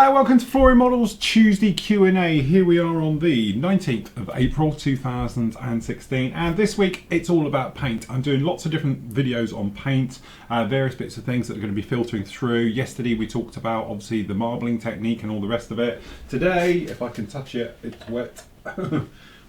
Hello, welcome to Flory Models Tuesday Q&A. Here we are on the 19th of April 2016, and this week it's all about paint. I'm doing lots of different videos on paint, various bits of things that are going to be filtering through. Yesterday we talked about obviously the marbling technique and all the rest of it. Today, if I can touch it, it's wet.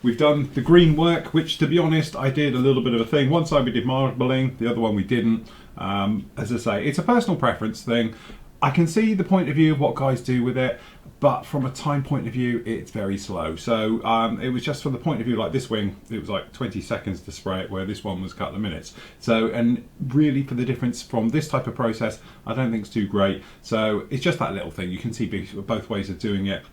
We've done the green work, which to be honest I did a little bit of a thing. One side we did marbling, the other one we didn't. As I say, it's a personal preference thing. I can see the point of view of what guys do with it, but from a time point of view, it's very slow. So it was just from the point of view, like this wing, it was like 20 seconds to spray it, where this one was a couple of minutes. So, and really for the difference from this type of process, I don't think it's too great. So it's just that little thing. You can see both ways of doing it.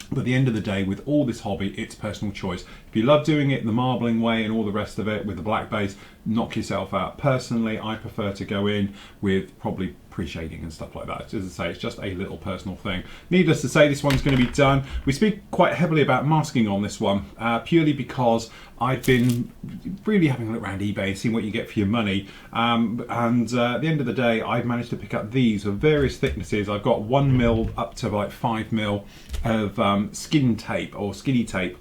But at the end of the day, with all this hobby, it's personal choice. If you love doing it the marbling way and all the rest of it with the black base, knock yourself out. Personally, I prefer to go in with probably pre-shading and stuff like that. As I say, it's just a little personal thing. Needless to say, this one's going to be done. We speak quite heavily about masking on this one, purely because I've been really having a look around eBay, seeing what you get for your money. At the end of the day, I've managed to pick up these of various thicknesses. I've got 1mm up to like 5mm of skin tape or skinny tape.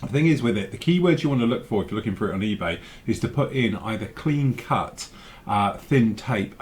The thing is with it, the keywords you want to look for if you're looking for it on eBay is to put in either clean cut, thin tape,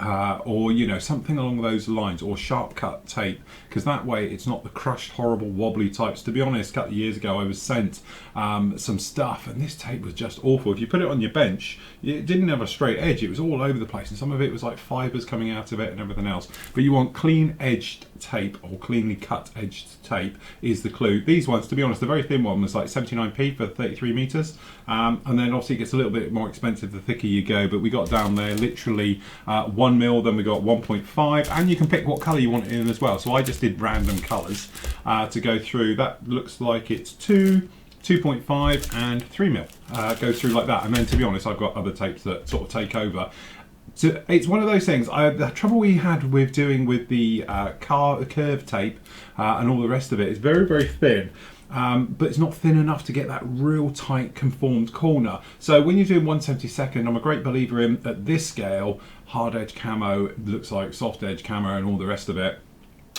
or you know, something along those lines, or sharp cut tape, because that way it's not the crushed, horrible, wobbly types. To be honest, a couple of years ago I was sent some stuff and this tape was just awful. If you put it on your bench, it didn't have a straight edge, it was all over the place, and some of it was like fibers coming out of it and everything else. But you want clean edged tape, or cleanly cut edged tape is the clue. These ones, to be honest, the very thin one was like 79p for 33 meters, and then obviously it gets a little bit more expensive the thicker you go, but we got down there literally 1mm, then we got 1.5, and you can pick what color you want it in as well. So I just did random colors to go through. That looks like it's 2.5 and 3mm, go through like that. And then to be honest, I've got other tapes that sort of take over. So it's one of those things. The trouble we had with doing with the curve tape and all the rest of it is very, very thin. But it's not thin enough to get that real tight conformed corner. So when you're doing 1/72, I'm a great believer in, at this scale, hard edge camo looks like soft edge camo and all the rest of it.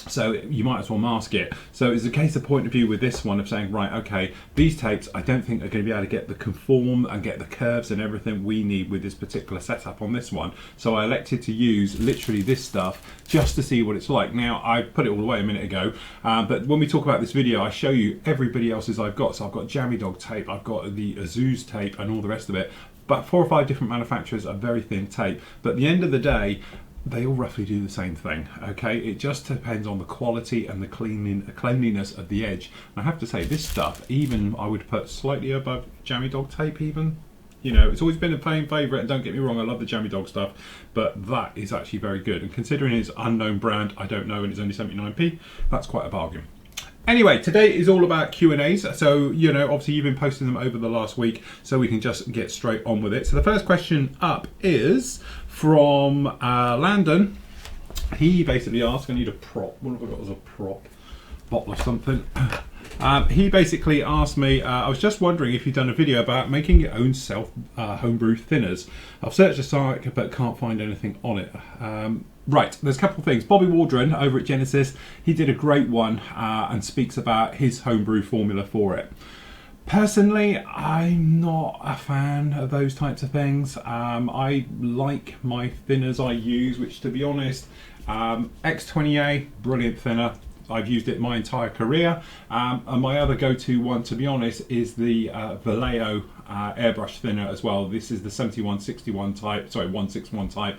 So you might as well mask it. So it's a case of point of view with this one of saying, right, okay, these tapes I don't think are going to be able to get the conform and get the curves and everything we need with this particular setup on this one. So I elected to use literally this stuff just to see what it's like. Now, I put it all away a minute ago, but when we talk about this video, I show you everybody else's I've got. So I've got Jammy Dog tape, I've got the Azu's tape and all the rest of it. But 4 or 5 different manufacturers are very thin tape. But at the end of the day, they all roughly do the same thing, okay? It just depends on the quality and the cleanliness of the edge. And I have to say, this stuff, even I would put slightly above Jammy Dog tape even. You know, it's always been a fan favourite, and don't get me wrong, I love the Jammy Dog stuff, but that is actually very good. And considering it's unknown brand, I don't know, and it's only 79p, that's quite a bargain. Anyway, today is all about Q&As. So, you know, obviously you've been posting them over the last week, so we can just get straight on with it. So the first question up is from Landon. He basically asked, I need a prop. What have I got as a prop? Bottle of something. He basically asked me, I was just wondering if you've done a video about making your own homebrew thinners. I've searched the site but can't find anything on it. Right, there's a couple of things. Bobby Waldron over at Genesis, he did a great one and speaks about his homebrew formula for it. Personally, I'm not a fan of those types of things. I like my thinners I use, which to be honest, X20A, brilliant thinner. I've used it my entire career. And my other go-to one, to be honest, is the Vallejo airbrush thinner as well. This is the 7161 type, sorry, 161 type.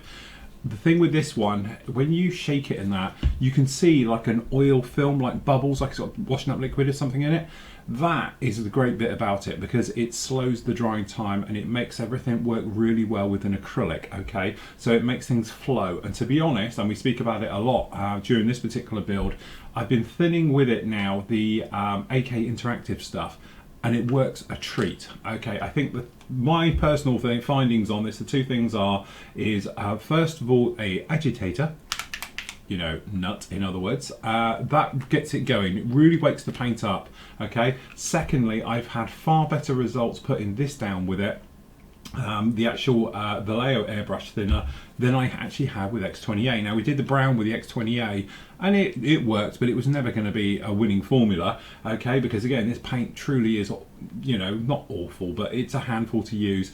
The thing with this one, when you shake it in that, you can see like an oil film, like bubbles, like it's got washing up liquid or something in it. That is the great bit about it, because it slows the drying time and it makes everything work really well with an acrylic, okay? So it makes things flow. And to be honest, and we speak about it a lot during this particular build, I've been thinning with it now the AK Interactive stuff, and it works a treat. Okay, I think that my personal findings on this, the two things is first of all, a agitator, you know, nut in other words, that gets it going. It really wakes the paint up, okay? Secondly, I've had far better results putting this down with it the actual Vallejo airbrush thinner than I actually have with X20A. Now we did the brown with the X20A and it worked, but it was never going to be a winning formula, okay, because again this paint truly is, you know, not awful, but it's a handful to use.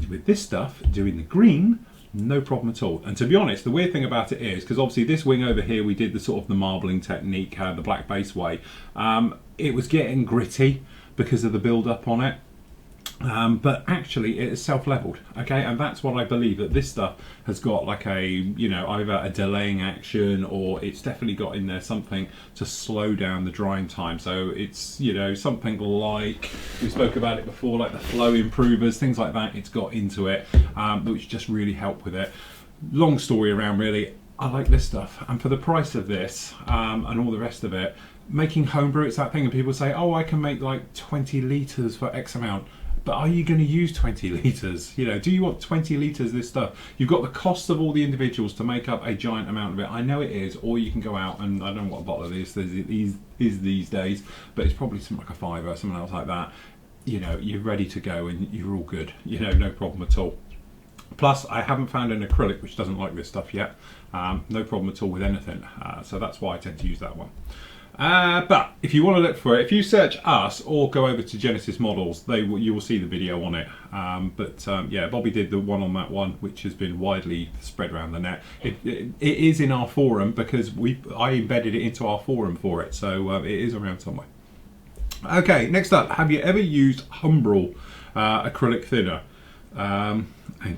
With this stuff, doing the green, no problem at all. And to be honest, the weird thing about it is, because obviously this wing over here we did the sort of the marbling technique, the black base way, it was getting gritty because of the build up on it. But actually it is self-leveled, okay, and that's what I believe, that this stuff has got like a, you know, either a delaying action or it's definitely got in there something to slow down the drying time. So it's, you know, something like, we spoke about it before, like the flow improvers, things like that, it's got into it, which just really help with it. Long story around really, I like this stuff, and for the price of this and all the rest of it, making homebrew, it's that thing, and people say, oh, I can make like 20 litres for X amount. But are you going to use 20 litres? You know, do you want 20 litres of this stuff? You've got the cost of all the individuals to make up a giant amount of it. I know it is, or you can go out and, I don't know what a bottle of this is these days, but it's probably something like a £5 or something else like that. You know, you're ready to go and you're all good. You know, no problem at all. Plus, I haven't found an acrylic which doesn't like this stuff yet. No problem at all with anything. So that's why I tend to use that one. But if you want to look for it, if you search us or go over to Genesis Models, you will see the video on it. Yeah, Bobby did the one on that one, which has been widely spread around the net. It is in our forum because I embedded it into our forum for it, so it is around somewhere. Okay, next up, have you ever used Humbrol acrylic thinner? And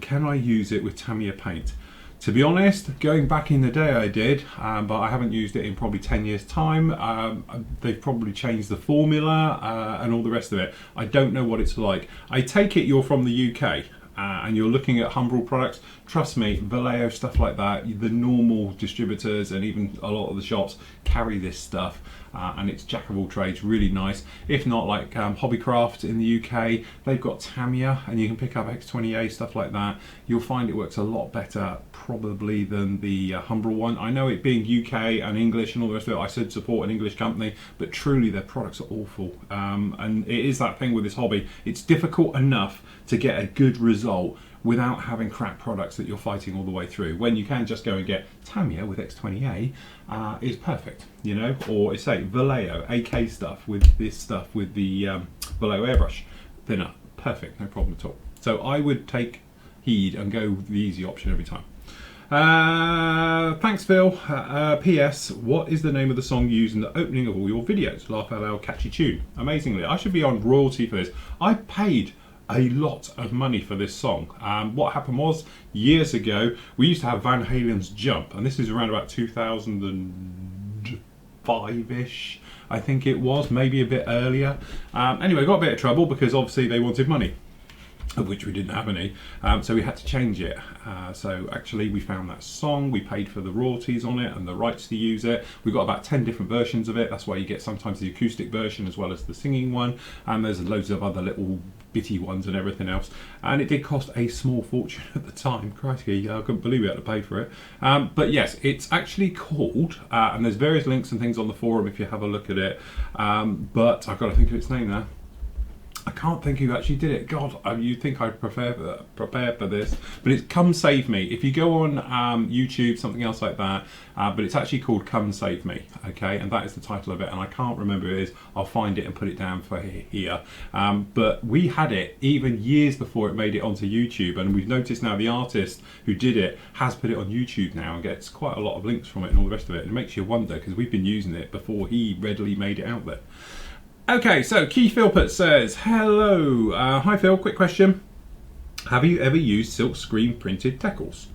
can I use it with Tamiya paint? To be honest, going back in the day I did, but I haven't used it in probably 10 years time. They've probably changed the formula and all the rest of it. I don't know what it's like. I take it you're from the UK and you're looking at Humbrol products. Trust me, Vallejo, stuff like that, the normal distributors and even a lot of the shops carry this stuff. And it's jack of all trades, really nice. If not, like Hobbycraft in the UK, they've got Tamiya and you can pick up X20A, stuff like that. You'll find it works a lot better probably than the Humbrol one. I know it being UK and English and all the rest of it, I said support an English company, but truly their products are awful. And it is that thing with this hobby, it's difficult enough to get a good result without having crap products that you're fighting all the way through. When you can just go and get Tamiya with X20A is perfect, you know, or say Vallejo AK stuff with this stuff with the Vallejo airbrush thinner, perfect, no problem at all. So I would take heed and go with the easy option every time. Thanks Phil. PS, what is the name of the song used in the opening of all your videos? Laugh out loud, catchy tune. Amazingly, I should be on royalty for this. I paid a lot of money for this song. What happened was, years ago, we used to have Van Halen's Jump, and this is around about 2005-ish, I think it was, maybe a bit earlier. Anyway, got a bit of trouble because obviously they wanted money, of which we didn't have any, so we had to change it. So actually we found that song, we paid for the royalties on it and the rights to use it. We've got about 10 different versions of it. That's why you get sometimes the acoustic version as well as the singing one, and there's loads of other little bitty ones and everything else, and it did cost a small fortune at the time. Crikey, I couldn't believe we had to pay for it. But yes, it's actually called, and there's various links and things on the forum if you have a look at it, but I've got to think of its name now. I can't think who actually did it. God, you'd think I'd prepare for this, but it's Come Save Me. If you go on YouTube, something else like that, but it's actually called Come Save Me, okay, and that is the title of it, and I can't remember who it is. I'll find it and put it down for here. But we had it even years before it made it onto YouTube, and we've noticed now the artist who did it has put it on YouTube now and gets quite a lot of links from it and all the rest of it. And it makes you wonder, because we've been using it before he readily made it out there. Okay, so Keith Philpott says, hello. Hi Phil, quick question. Have you ever used silk screen printed decals?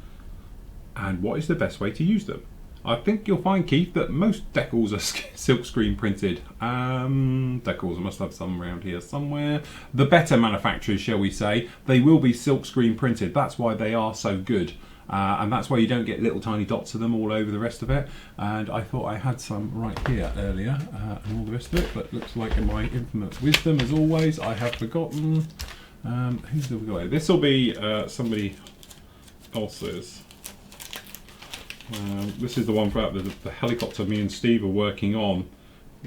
And what is the best way to use them? I think you'll find, Keith, that most decals are silk screen printed. Decals, I must have some around here somewhere. The better manufacturers, shall we say, they will be silk screen printed. That's why they are so good. And that's why you don't get little tiny dots of them all over the rest of it. And I thought I had some right here earlier and all the rest of it, but looks like in my infinite wisdom, as always, I have forgotten. Who's the guy? This will be somebody else's. This is the one for the helicopter me and Steve are working on.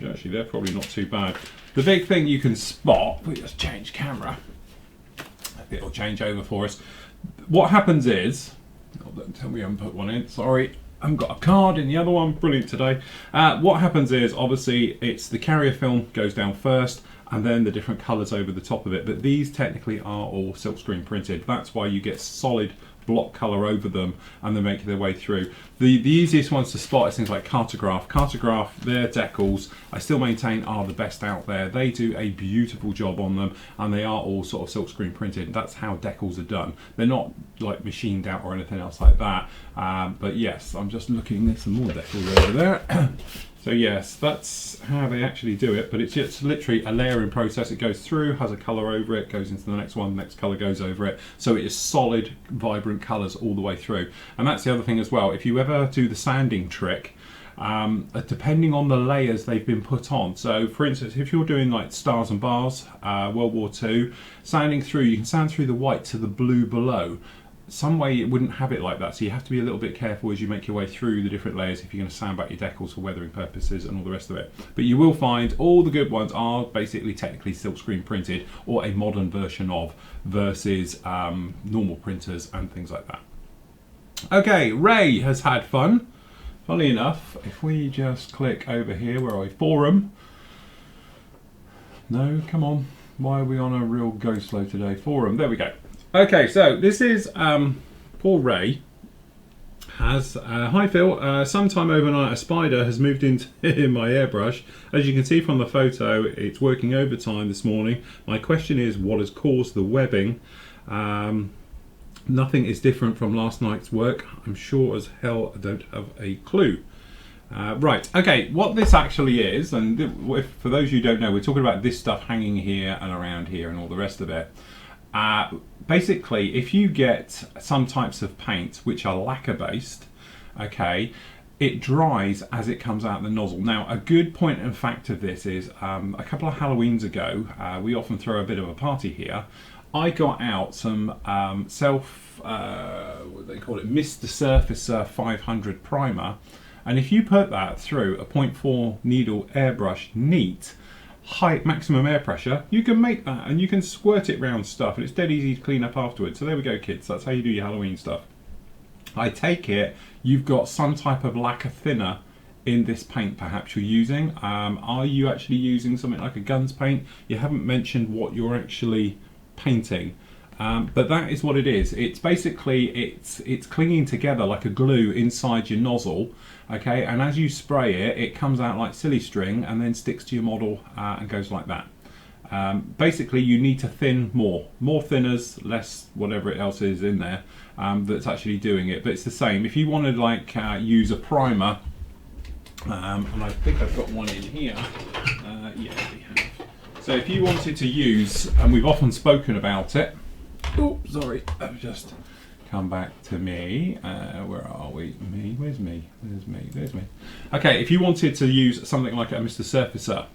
Actually, they're probably not too bad. The big thing you can spot, we just change camera. it'll change over for us. What happens is, oh, don't tell me I haven't put one in, sorry. I haven't got a card in the other one, brilliant today. What happens is, obviously, it's the carrier film goes down first, and then the different colours over the top of it. But these technically are all silkscreen printed. That's why you get solid block colour over them, and they make their way through. The easiest ones to spot is things like Cartograph. Cartograph, their decals, I still maintain, are the best out there. They do a beautiful job on them, and they are all sort of silkscreen printed. That's how decals are done. They're not like machined out or anything else like that. But yes, I'm just looking, there's some more decals over there. So yes, that's how they actually do it, but it's just literally a layering process. It goes through, has a colour over it, goes into the next one, the next colour goes over it. So it is solid, vibrant colours all the way through. And that's the other thing as well. If you ever do the sanding trick, depending on the layers they've been put on. So for instance, if you're doing like Stars and Bars, World War II, sanding through, you can sand through the white to the blue below. Some way it wouldn't have it like that, so you have to be a little bit careful as you make your way through the different layers if you're going to sand back your decals for weathering purposes and all the rest of it. But you will find all the good ones are basically technically silkscreen printed, or a modern version of, versus normal printers and things like that. Okay, Ray has had fun. Funnily enough, if we just click over here, where are we? Forum. No, come on. Why are we on a real go slow today? Forum, there we go. Okay, so this is poor Ray has hi Phil, sometime overnight a spider has moved into my airbrush. As you can see from the photo, it's working overtime this morning. My question is, what has caused the webbing? Nothing is different from last night's work. I'm sure as hell I don't have a clue. Right, okay, what this actually is, and for those who don't know, we're talking about this stuff hanging here and around here and all the rest of it. Basically, if you get some types of paint which are lacquer based, okay, it dries as it comes out the nozzle. Now, a good point and fact of this is a couple of Halloweens ago, we often throw a bit of a party here. I got out some what do they call it, Mr. Surfacer 500 primer, and if you put that through a 0.4 needle airbrush neat, high maximum air pressure, you can make that and you can squirt it around stuff, and it's dead easy to clean up afterwards. So there we go, kids, that's how you do your Halloween stuff. I take it you've got some type of lacquer thinner in this paint perhaps you're using. Are you actually using something like a Guns paint? You haven't mentioned what you're actually painting, but that is what it is. It's basically it's clinging together like a glue inside your nozzle, okay, and as you spray it, it comes out like silly string and then sticks to your model and goes like that. Basically you need to thin more thinners, less whatever else is in there that's actually doing it, but it's the same. If you want to like use a primer, and I think I've got one in here, yeah, we have. So if you wanted to use, and we've often spoken about it, oh sorry, I've just come back to me, where are we? Me, where's me? There's me, there's me. Okay, if you wanted to use something like a Mr. Surfacer,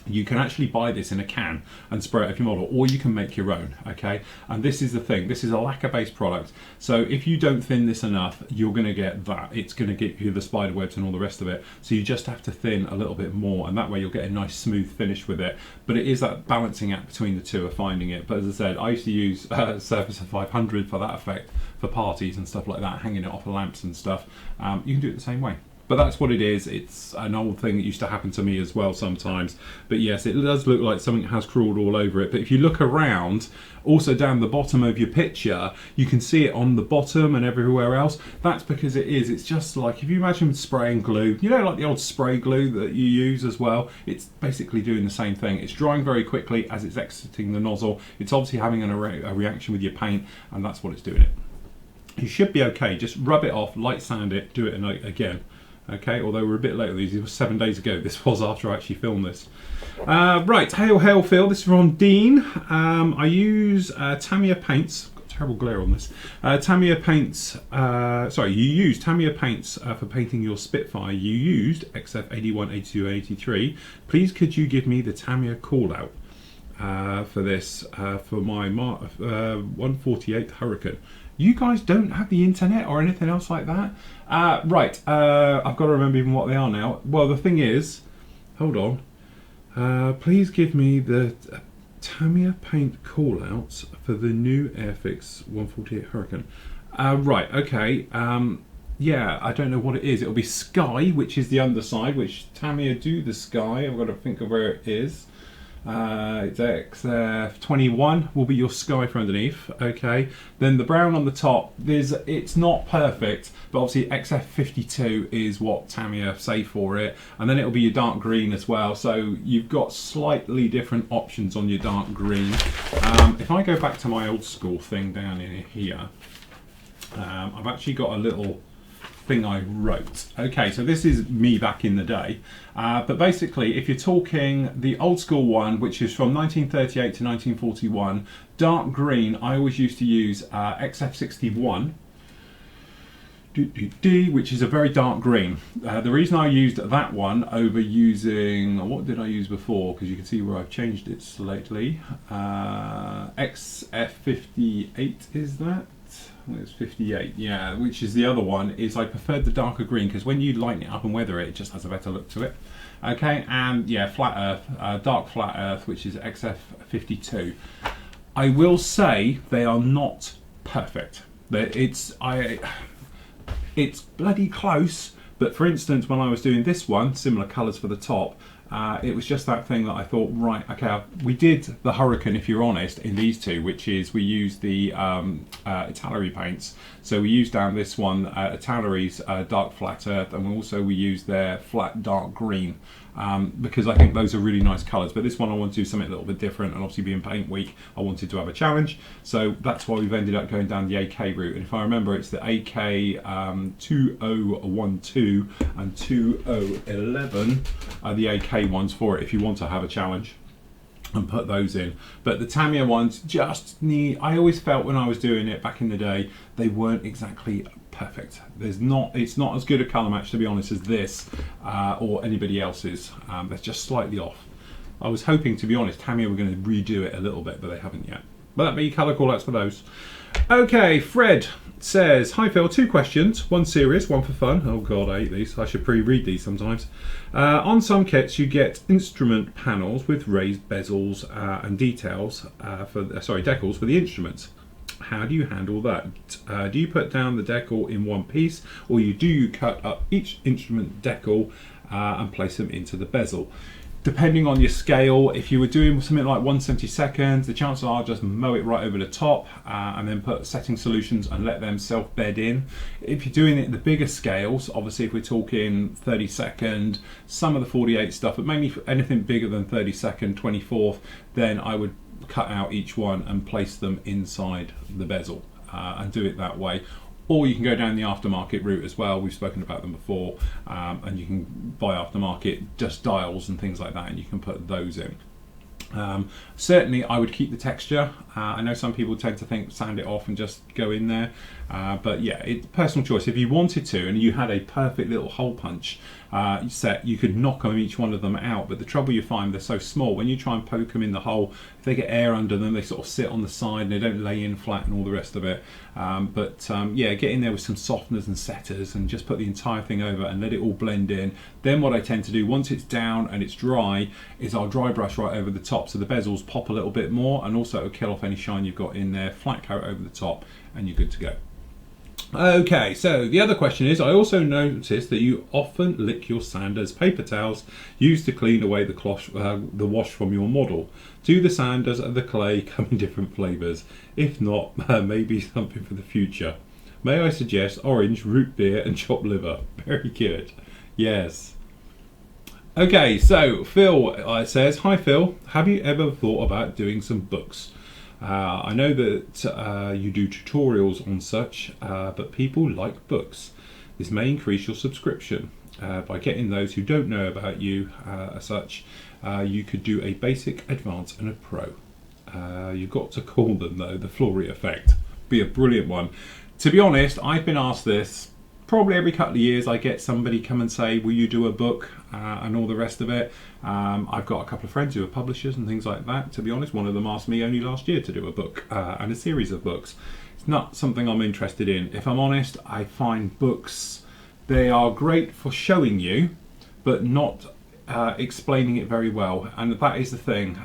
you can actually buy this in a can and spray it off your model, or you can make your own, okay? And this is the thing, this is a lacquer based product, so if you don't thin this enough, you're going to get that. It's going to give you the spider webs and all the rest of it, so you just have to thin a little bit more, and that way you'll get a nice smooth finish with it. But it is that balancing act between the two of finding it. But as I said, I used to use Surfacer 500 for that effect, for parties and stuff like that, hanging it off of lamps and stuff. You can do it the same way. But that's what it is. It's an old thing that used to happen to me as well sometimes. But yes, it does look like something has crawled all over it. But if you look around, also down the bottom of your picture, you can see it on the bottom and everywhere else. That's because it is. It's just like, if you imagine spraying glue, you know, like the old spray glue that you use as well, it's basically doing the same thing. It's drying very quickly as it's exiting the nozzle. It's obviously having a reaction with your paint, and that's what it's doing it. You should be okay. Just rub it off, light sand it, do it again. Okay, although we're a bit late with these, it was 7 days ago. This was after I actually filmed this. Right, hail Phil, this is from Dean. I use Tamiya paints, got terrible glare on this. Tamiya paints, sorry, you used Tamiya paints for painting your Spitfire. You used XF81, 82, 83. Please could you give me the Tamiya call out for this, for my 148 Hurricane. You guys don't have the internet or anything else like that? Right, I've got to remember even what they are now. Well, the thing is, hold on. Please give me the Tamiya paint callouts for the new Airfix 148 Hurricane. Right, okay. Yeah, I don't know what it is. It'll be Sky, which is the underside, which Tamiya do the Sky. I've got to think of where it is. It's XF21 will be your Sky for underneath. Okay, then the brown on the top. It's not perfect, but obviously XF52 is what Tamiya say for it, and then it'll be your dark green as well. So you've got slightly different options on your dark green. If I go back to my old school thing down in here, I've actually got a little thing I wrote. Okay, so this is me back in the day, but basically if you're talking the old school one, which is from 1938 to 1941, dark green, I always used to use XF61, which is a very dark green. The reason I used that one over using, what did I use before, because you can see where I've changed it slightly, XF58 is that? It's 58, yeah, which is the other one, is I preferred the darker green because when you lighten it up and weather it, it just has a better look to it. Okay, and yeah, flat earth, dark flat earth, which is XF52. I will say they are not perfect. It's bloody close, but for instance, when I was doing this one, similar colours for the top, it was just that thing that I thought, right, okay, we did the Hurricane, if you're honest, in these two, which is we used the Italeri paints. So we used down this one, Italeri's dark flat earth, and we used their flat dark green, because I think those are really nice colours. But this one I want to do something a little bit different, and obviously being paint week, I wanted to have a challenge. So that's why we've ended up going down the AK route. And if I remember, it's the AK 2012 and 2011 are the AK ones for it if you want to have a challenge and put those in. But the Tamiya ones just need, I always felt when I was doing it back in the day, they weren't exactly perfect. It's not as good a colour match, to be honest, as this or anybody else's. They're just slightly off. I was hoping, to be honest, Tamiya were going to redo it a little bit, but they haven't yet. But that'd be colour callouts for those. Okay, Fred says, hi Phil, 2 questions, one serious, one for fun. Oh god, I hate these. I should pre-read these sometimes. On some kits you get instrument panels with raised bezels and decals for the instruments. How do you handle that? Do you put down the decal in one piece, or do you cut up each instrument decal and place them into the bezel? Depending on your scale, if you were doing something like 1/72, the chances are just mow it right over the top and then put setting solutions and let them self-bed in. If you're doing it at the bigger scales, obviously if we're talking 32nd, some of the 48 stuff, but mainly for anything bigger than 32nd, 24th, then I would cut out each one and place them inside the bezel and do it that way. Or you can go down the aftermarket route as well. We've spoken about them before, and you can buy aftermarket just dials and things like that, and you can put those in. Certainly I would keep the texture. I know some people tend to think sand it off and just go in there, but yeah, it's personal choice. If you wanted to and you had a perfect little hole punch set, you could knock on each one of them out, but the trouble you find, they're so small, when you try and poke them in the hole, if they get air under them, they sort of sit on the side and they don't lay in flat and all the rest of it. Yeah, get in there with some softeners and setters and just put the entire thing over and let it all blend in. Then what I tend to do, once it's down and it's dry, is I'll dry brush right over the top so the bezels pop a little bit more, and also it'll kill off any shine you've got in there. Flat coat over the top and you're good to go. Okay, so the other question is, I also noticed that you often lick your sanders paper towels used to clean away the wash from your model. Do the sanders and the clay come in different flavours? If not, maybe something for the future. May I suggest orange, root beer and chopped liver? Very good. Yes. Okay, so Phil says, hi Phil, have you ever thought about doing some books? I know that you do tutorials on such, but people like books. This may increase your subscription. By getting those who don't know about you as such, you could do a basic, advanced and a pro. You've got to call them though the Flory effect. Be a brilliant one. To be honest, I've been asked this probably every couple of years. I get somebody come and say, will you do a book and all the rest of it. I've got a couple of friends who are publishers and things like that. To be honest, one of them asked me only last year to do a book and a series of books. It's not something I'm interested in. If I'm honest, I find books, they are great for showing you, but not explaining it very well. And that is the thing.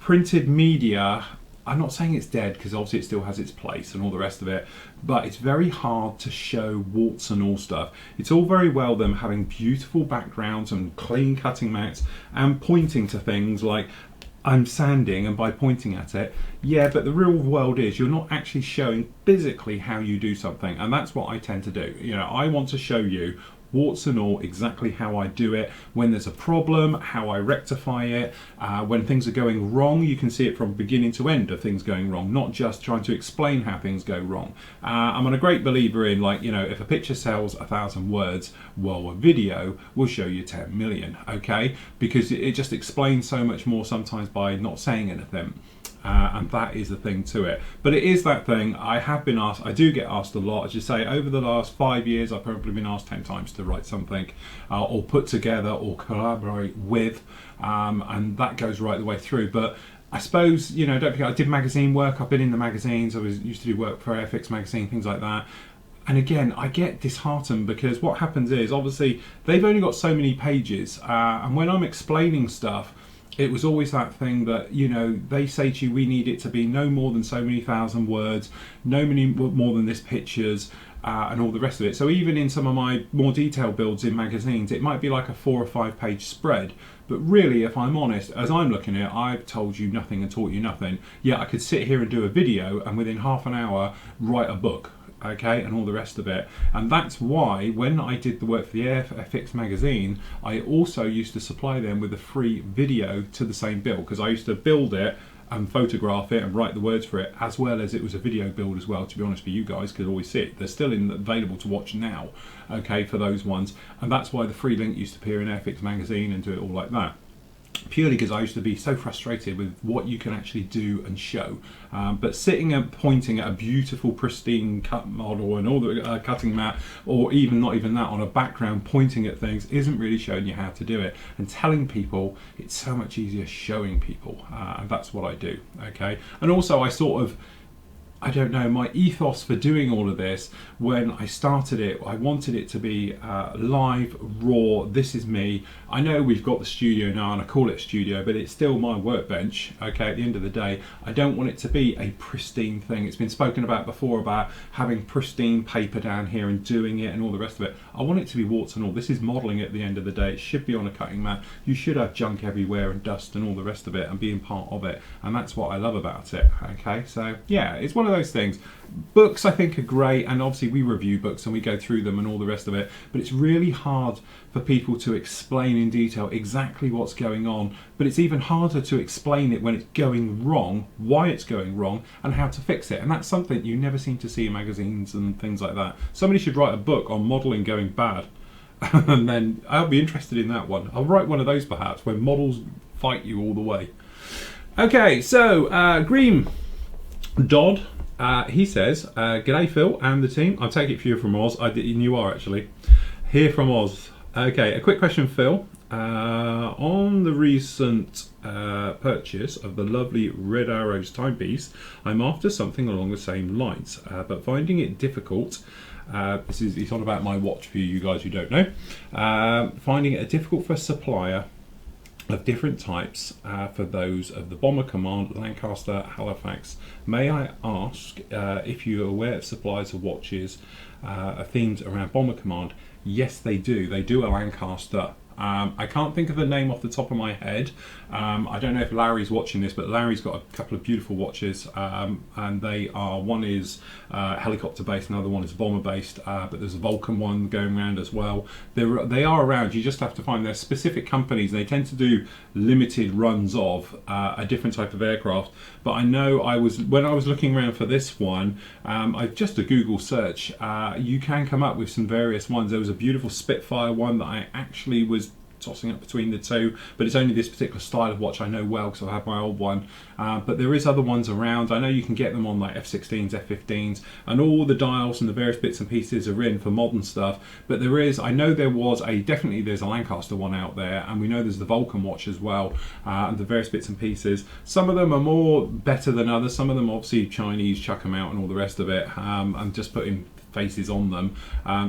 printed media, I'm not saying it's dead, because obviously it still has its place and all the rest of it, but it's very hard to show warts and all stuff. It's all very well them having beautiful backgrounds and clean cutting mats and pointing to things like I'm sanding, and by pointing at it, yeah, but the real world is you're not actually showing physically how you do something, and that's what I tend to do. You know, I want to show you warts and all exactly how I do it, when there's a problem, how I rectify it, when things are going wrong. You can see it from beginning to end of things going wrong, not just trying to explain how things go wrong. I'm a great believer in, like, you know, if a picture sells 1,000 words, well, a video will show you 10 million, okay? Because it just explains so much more sometimes by not saying anything. And that is the thing to it. But it is that thing. I have been asked, I do get asked a lot. As you say, over the last 5 years, I've probably been asked 10 times to write something or put together or collaborate with, and that goes right the way through. But I suppose, you know, don't forget, I did magazine work. I've been in the magazines. I used to do work for Airfix magazine, things like that. And again, I get disheartened, because what happens is, obviously, they've only got so many pages, and when I'm explaining stuff, it was always that thing that, you know, they say to you, we need it to be no more than so many thousand words, no many more than this pictures, and all the rest of it. So even in some of my more detailed builds in magazines, it might be like a 4 or 5 page spread. But really, if I'm honest, as I'm looking at it, I've told you nothing and taught you nothing. Yeah, I could sit here and do a video and within half an hour write a book. Okay, and all the rest of it. And that's why when I did the work for the Airfix magazine, I also used to supply them with a free video to the same build, because I used to build it and photograph it and write the words for it, as well as it was a video build as well, to be honest, for you guys could always see it. They're still available to watch now, okay, for those ones. And that's why the free link used to appear in Airfix magazine and do it all like that. Purely because I used to be so frustrated with what you can actually do and show. But sitting and pointing at a beautiful, pristine cut model and all the cutting mat, or even not even that, on a background pointing at things, isn't really showing you how to do it. And telling people, it's so much easier showing people. And that's what I do, okay? And also I sort of, I don't know, my ethos for doing all of this, when I started it, I wanted it to be live, raw, this is me. I know we've got the studio now, and I call it studio, but it's still my workbench, okay, at the end of the day. I don't want it to be a pristine thing. It's been spoken about before, about having pristine paper down here and doing it and all the rest of it. I want it to be warts and all. This is modelling at the end of the day. It should be on a cutting mat. You should have junk everywhere and dust and all the rest of it, and being part of it. And that's what I love about it, okay? So, yeah, it's one of those things. Books I think are great, and obviously we review books and we go through them and all the rest of it, but it's really hard for people to explain in detail exactly what's going on. But it's even harder to explain it when it's going wrong, why it's going wrong, and how to fix it. And that's something you never seem to see in magazines and things like that. Somebody should write a book on modelling going bad, and then I'll be interested in that one. I'll write one of those perhaps, where models fight you all the way. Okay, so Green Dodd, he says, g'day Phil and the team. I'll take it for you from Oz. You are actually here from Oz. Okay, a quick question, Phil. On the recent purchase of the lovely Red Arrows timepiece, I'm after something along the same lines, but finding it difficult. He's on about my watch for you guys who don't know. Finding it difficult for a supplier of different types for those of the Bomber Command, Lancaster, Halifax. May I ask if you're aware of suppliers of watches themed around Bomber Command? Yes, they do. They do a Lancaster. I can't think of the name off the top of my head. I don't know if Larry's watching this, but Larry's got a couple of beautiful watches, and they are, one is helicopter based, another one is bomber based, but there's a Vulcan one going around as well. They are around. You just have to find their specific companies. They tend to do limited runs of a different type of aircraft. But I know when I was looking around for this one, just a Google search, you can come up with some various ones. There was a beautiful Spitfire one that I actually was tossing up between the two, but it's only this particular style of watch I know well because I have my old one. But there is other ones around. I know you can get them on like F16s, F15s, and all the dials and the various bits and pieces are in for modern stuff. But I know there's a Lancaster one out there, and we know there's the Vulcan watch as well, and the various bits and pieces. Some of them are better than others. Some of them obviously Chinese chuck them out and all the rest of it. I'm just putting faces on them,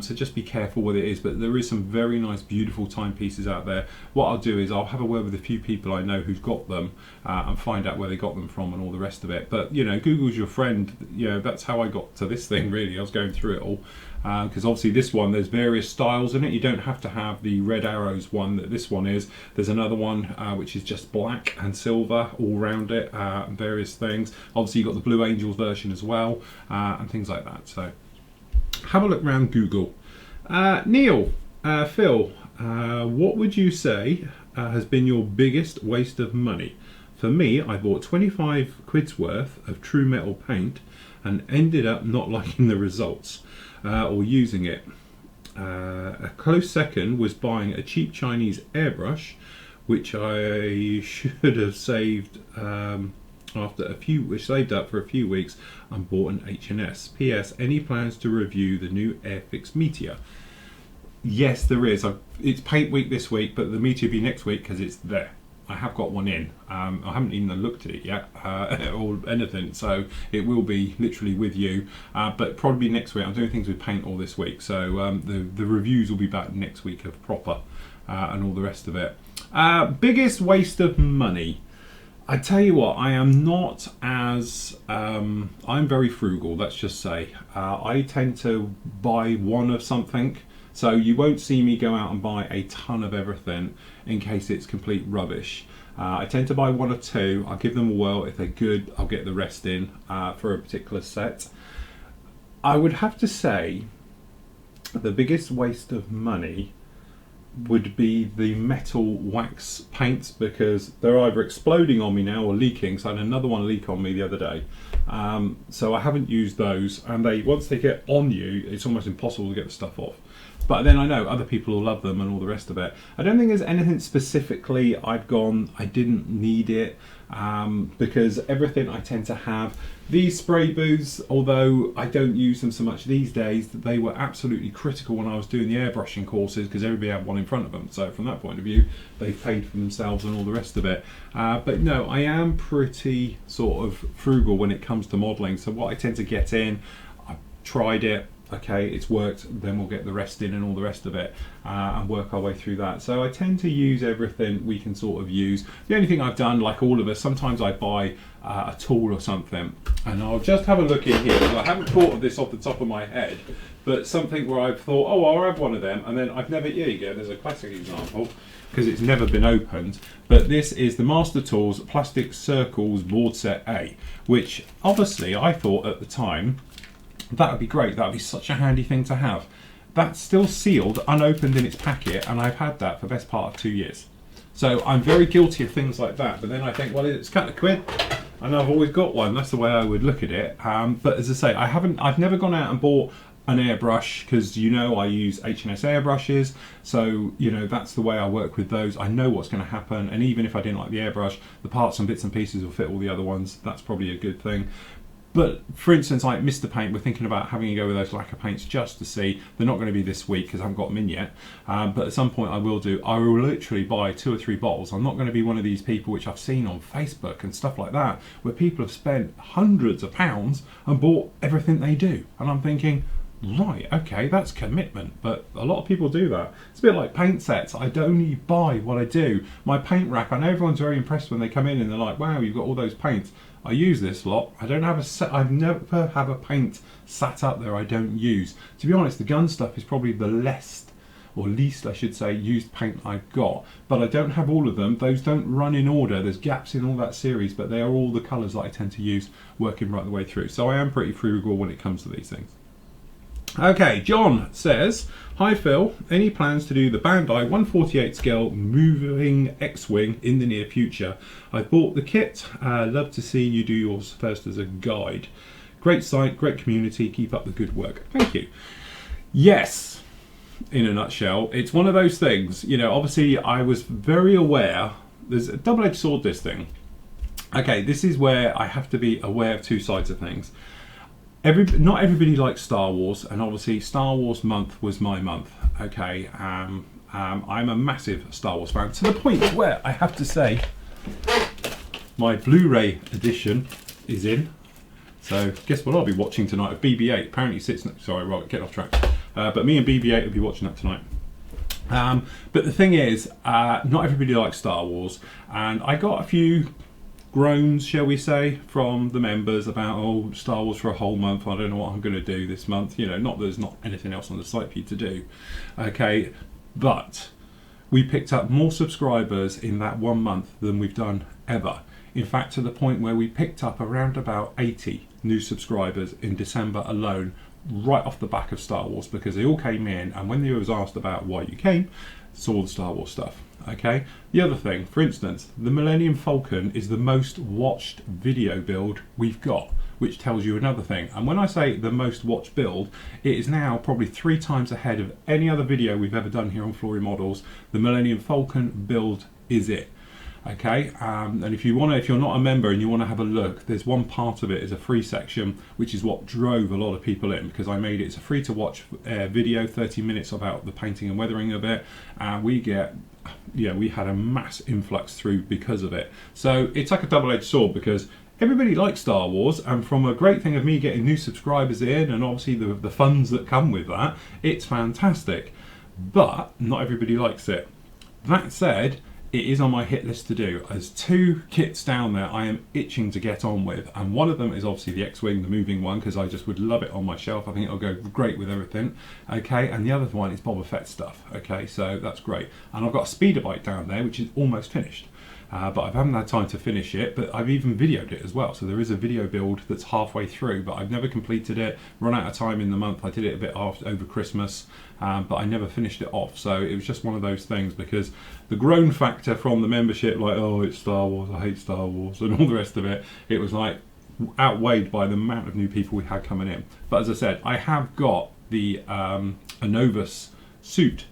so just be careful what it is. But there is some very nice, beautiful timepieces out there. What I'll do is I'll have a word with a few people I know who've got them and find out where they got them from and all the rest of it. But you know, Google's your friend. You know, that's how I got to this thing, really. I was going through it all, because obviously this one, there's various styles in it. You don't have to have the red arrows one that this one is. There's another one which is just black and silver all around it, and various things. Obviously you've got the Blue Angels version as well, and things like that. So have a look around Google. Neil, Phil, what would you say has been your biggest waste of money? For me, I bought 25 quid's worth of True Metal paint and ended up not liking the results or using it. A close second was buying a cheap Chinese airbrush, which I should have saved saved up for a few weeks and bought an H&S. P.S. Any plans to review the new Airfix Meteor? Yes, there is. It's paint week this week, but the Meteor will be next week because it's there. I have got one in. I haven't even looked at it yet or anything, so it will be literally with you, but probably next week. I'm doing things with paint all this week, so the reviews will be back next week of proper and all the rest of it. Biggest waste of money. I tell you what, I am not as I'm very frugal, let's just say. I tend to buy one of something, so you won't see me go out and buy a ton of everything in case it's complete rubbish. I tend to buy one or two. I'll give them a whirl. If they're good, I'll get the rest in for a particular set. I would have to say the biggest waste of money would be the metal wax paints, because they're either exploding on me now or leaking. So I had another one leak on me the other day, so I haven't used those, and once they get on you, it's almost impossible to get the stuff off. But then I know other people will love them and all the rest of it. I don't think there's anything specifically I didn't need it, because everything I tend to have. These spray booths, although I don't use them so much these days, they were absolutely critical when I was doing the airbrushing courses, because everybody had one in front of them. So from that point of view, they've paid for themselves and all the rest of it. But no, I am pretty sort of frugal when it comes to modelling. So what I tend to get in, I've tried it, okay, it's worked, then we'll get the rest in and all the rest of it, and work our way through that. So I tend to use everything we can sort of use. The only thing I've done, like all of us, sometimes I buy a tool or something, and I'll just have a look in here. I haven't thought of this off the top of my head, but something where I've thought, oh, I'll have one of them, and then I've never, here you go, there's a classic example, because it's never been opened, but this is the Master Tools Plastic Circles Board Set A, which obviously I thought at the time, that would be great, that would be such a handy thing to have. That's still sealed, unopened in its packet, and I've had that for the best part of 2 years. So I'm very guilty of things like that, but then I think, well, it's a couple of quid, and I've always got one. That's the way I would look at it. But as I say, I've never gone out and bought an airbrush, because you know I use H&S airbrushes, so you know that's the way I work with those. I know what's going to happen, and even if I didn't like the airbrush, the parts and bits and pieces will fit all the other ones. That's probably a good thing. But for instance, like Mr. Paint, we're thinking about having a go with those lacquer paints just to see. They're not going to be this week because I haven't got them in yet, but at some point I will do. I will literally buy 2 or 3 bottles. I'm not going to be one of these people which I've seen on Facebook and stuff like that, where people have spent hundreds of pounds and bought everything they do. And I'm thinking, right, okay, that's commitment, but a lot of people do that. It's a bit like paint sets. I only buy what I do. My paint rack, I know everyone's very impressed when they come in and they're like, wow, you've got all those paints. I use this lot. I don't have a set. I've never have a paint sat up there I don't use. To be honest, the gun stuff is probably the least I should say, used paint I've got. But I don't have all of them. Those don't run in order. There's gaps in all that series, but they are all the colours that I tend to use working right the way through. So I am pretty frugal when it comes to these things. Okay, John says, hi Phil, any plans to do the Bandai 148 scale moving X-Wing in the near future? I bought the kit, love to see you do yours first as a guide. Great site, great community, keep up the good work. Thank you. Yes, in a nutshell, it's one of those things, you know, obviously I was very aware, there's a double-edged sword this thing. Okay, this is where I have to be aware of two sides of things. Not everybody likes Star Wars, and obviously Star Wars month was my month. Okay, I'm a massive Star Wars fan, to the point where I have to say my Blu-ray edition is in. So guess what I'll be watching tonight? Of BB-8. Apparently sits next. Sorry, right, get off track. But me and BB-8 will be watching that tonight. But the thing is, not everybody likes Star Wars, and I got a few groans, shall we say, from the members about, oh, Star Wars for a whole month, I don't know what I'm going to do this month. You know, not that there's not anything else on the site for you to do. Okay, but we picked up more subscribers in that 1 month than we've done ever. In fact, to the point where we picked up around about 80 new subscribers in December alone, right off the back of Star Wars, because they all came in, and when they was asked about why you came, saw the Star Wars stuff. Okay. The other thing, for instance, the Millennium Falcon is the most watched video build we've got, which tells you another thing. And when I say the most watched build, it is now probably 3 times ahead of any other video we've ever done here on Flory Models. The Millennium Falcon build is it. Okay, and if you're not a member and you want to have a look, there's one part of it is a free section, which is what drove a lot of people in, because I made it's a free to watch video, 30 minutes about the painting and weathering of it, and we had a mass influx through because of it. So it's like a double-edged sword, because everybody likes Star Wars, and from a great thing of me getting new subscribers in, and obviously the funds that come with that, it's fantastic. But not everybody likes it. That said, it is on my hit list to do. There's 2 kits down there I am itching to get on with, and one of them is obviously the X-Wing, the moving one, because I just would love it on my shelf. I think it'll go great with everything. Okay, and the other one is Boba Fett stuff. Okay, so that's great. And I've got a speeder bike down there, which is almost finished. But I haven't had time to finish it, but I've even videoed it as well. So there is a video build that's halfway through, but I've never completed it. Run out of time in the month. I did it a bit over Christmas, but I never finished it off. So it was just one of those things, because the groan factor from the membership, like, oh, it's Star Wars, I hate Star Wars, and all the rest of it, it was like outweighed by the amount of new people we had coming in. But as I said, I have got the Anovus suit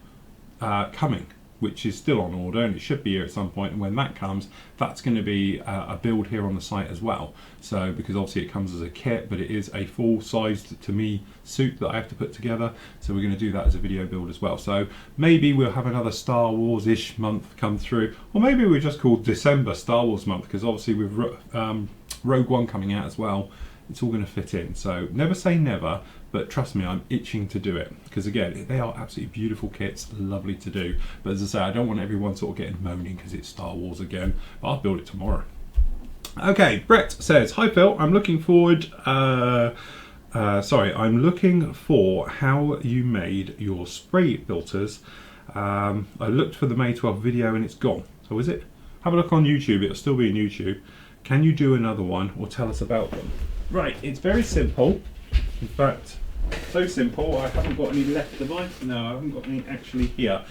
coming, which is still on order, and it should be here at some point. And when that comes, that's going to be a build here on the site as well. So, because obviously it comes as a kit, but it is a full-sized, to me, suit that I have to put together. So we're going to do that as a video build as well. So maybe we'll have another Star Wars-ish month come through, or maybe we'll just call December Star Wars month, because obviously with Rogue One coming out as well, it's all going to fit in. So never say never, but trust me, I'm itching to do it, because again, they are absolutely beautiful kits, lovely to do. But as I say, I don't want everyone sort of getting moaning because it's Star Wars again. But I'll build it tomorrow. Okay, Brett says, hi Phil, I'm looking forward. I'm looking for how you made your spray filters. I looked for the May 12 video and it's gone. So is it? Have a look on YouTube. It'll still be on YouTube. Can you do another one or tell us about them? Right, it's very simple. In fact, so simple, I haven't got any left device. No, I haven't got any actually here.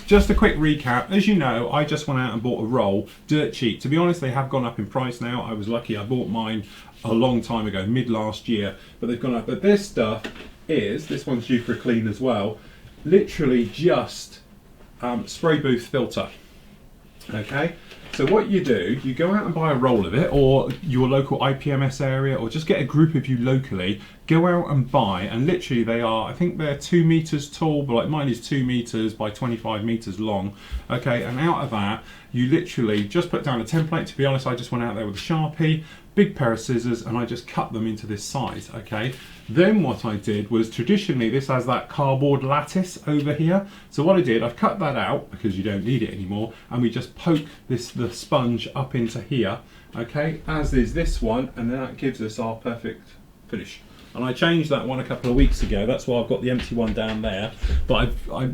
Just a quick recap. As you know, I just went out and bought a roll, dirt cheap. To be honest, they have gone up in price now. I was lucky, I bought mine a long time ago, mid last year, but they've gone up. But this stuff is, this one's due for a clean as well, literally just spray booth filter. Okay, so what you do, you go out and buy a roll of it, or your local IPMS area, or just get a group of you locally, go out and buy, and literally they are, I think they're 2 meters tall, but like mine is 2 meters by 25 meters long. Okay, and out of that, you literally just put down a template. To be honest, I just went out there with a Sharpie, big pair of scissors, and I just cut them into this size. Okay, then what I did was, traditionally this has that cardboard lattice over here, so what I did, I've cut that out because you don't need it anymore, and we just poke the sponge up into here, okay, as is this one, and then that gives us our perfect finish. And I changed that one a couple of weeks ago. That's why I've got the empty one down there. But I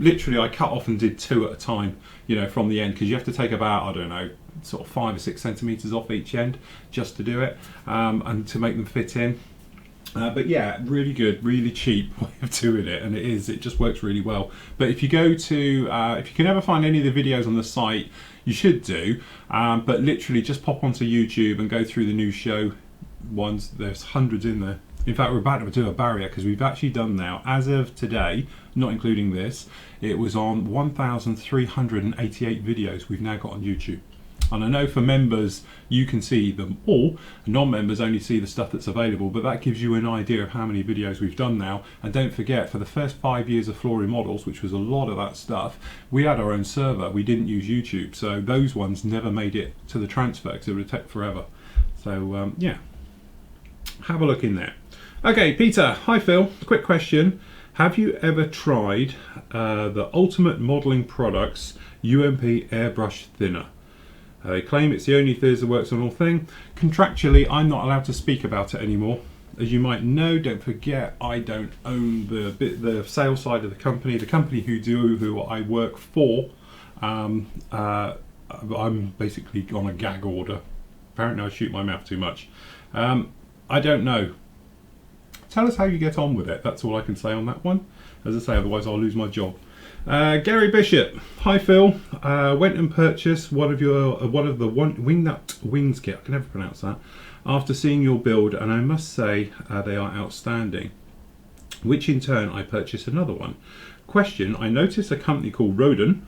cut off and did 2 at a time, you know, from the end, because you have to take about, I don't know, sort of 5 or 6 centimeters off each end just to do it, and to make them fit in. But yeah, really good, really cheap way of doing it, and it just works really well. But if you go to, if you can ever find any of the videos on the site, you should do, but literally just pop onto YouTube and go through the new show ones. There's hundreds in there. In fact, we're about to do a barrier, because we've actually done now, as of today, not including this, it was on 1,388 videos we've now got on YouTube. And I know for members, you can see them all. Non-members only see the stuff that's available, but that gives you an idea of how many videos we've done now. And don't forget, for the first 5 years of Flory Models, which was a lot of that stuff, we had our own server. We didn't use YouTube. So those ones never made it to the transfer, because it would take forever. So, yeah. have a look in there. Okay, Peter. Hi, Phil. Quick question. Have you ever tried the Ultimate Modelling Products UMP Airbrush Thinner? They claim it's the only theatre that works on all thing. Contractually, I'm not allowed to speak about it anymore. As you might know, don't forget, I don't own the sales side of the company. The company who I work for, I'm basically on a gag order. Apparently I shoot my mouth too much. I don't know. Tell us how you get on with it. That's all I can say on that one. As I say, otherwise I'll lose my job. Gary Bishop. Hi Phil. Went and purchased one of the Wingnut Wings kit. I can never pronounce that. After seeing your build, and I must say they are outstanding. Which in turn I purchased another one. Question: I noticed a company called Roden,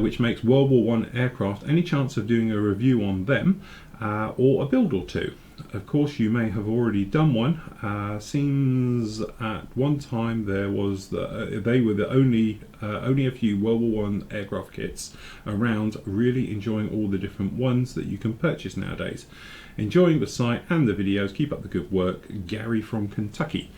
which makes World War I aircraft. Any chance of doing a review on them or a build or two? Of course, you may have already done one. Seems at one time they were the only a few World War I aircraft kits around. Really enjoying all the different ones that you can purchase nowadays. Enjoying the site and the videos. Keep up the good work, Gary from Kentucky.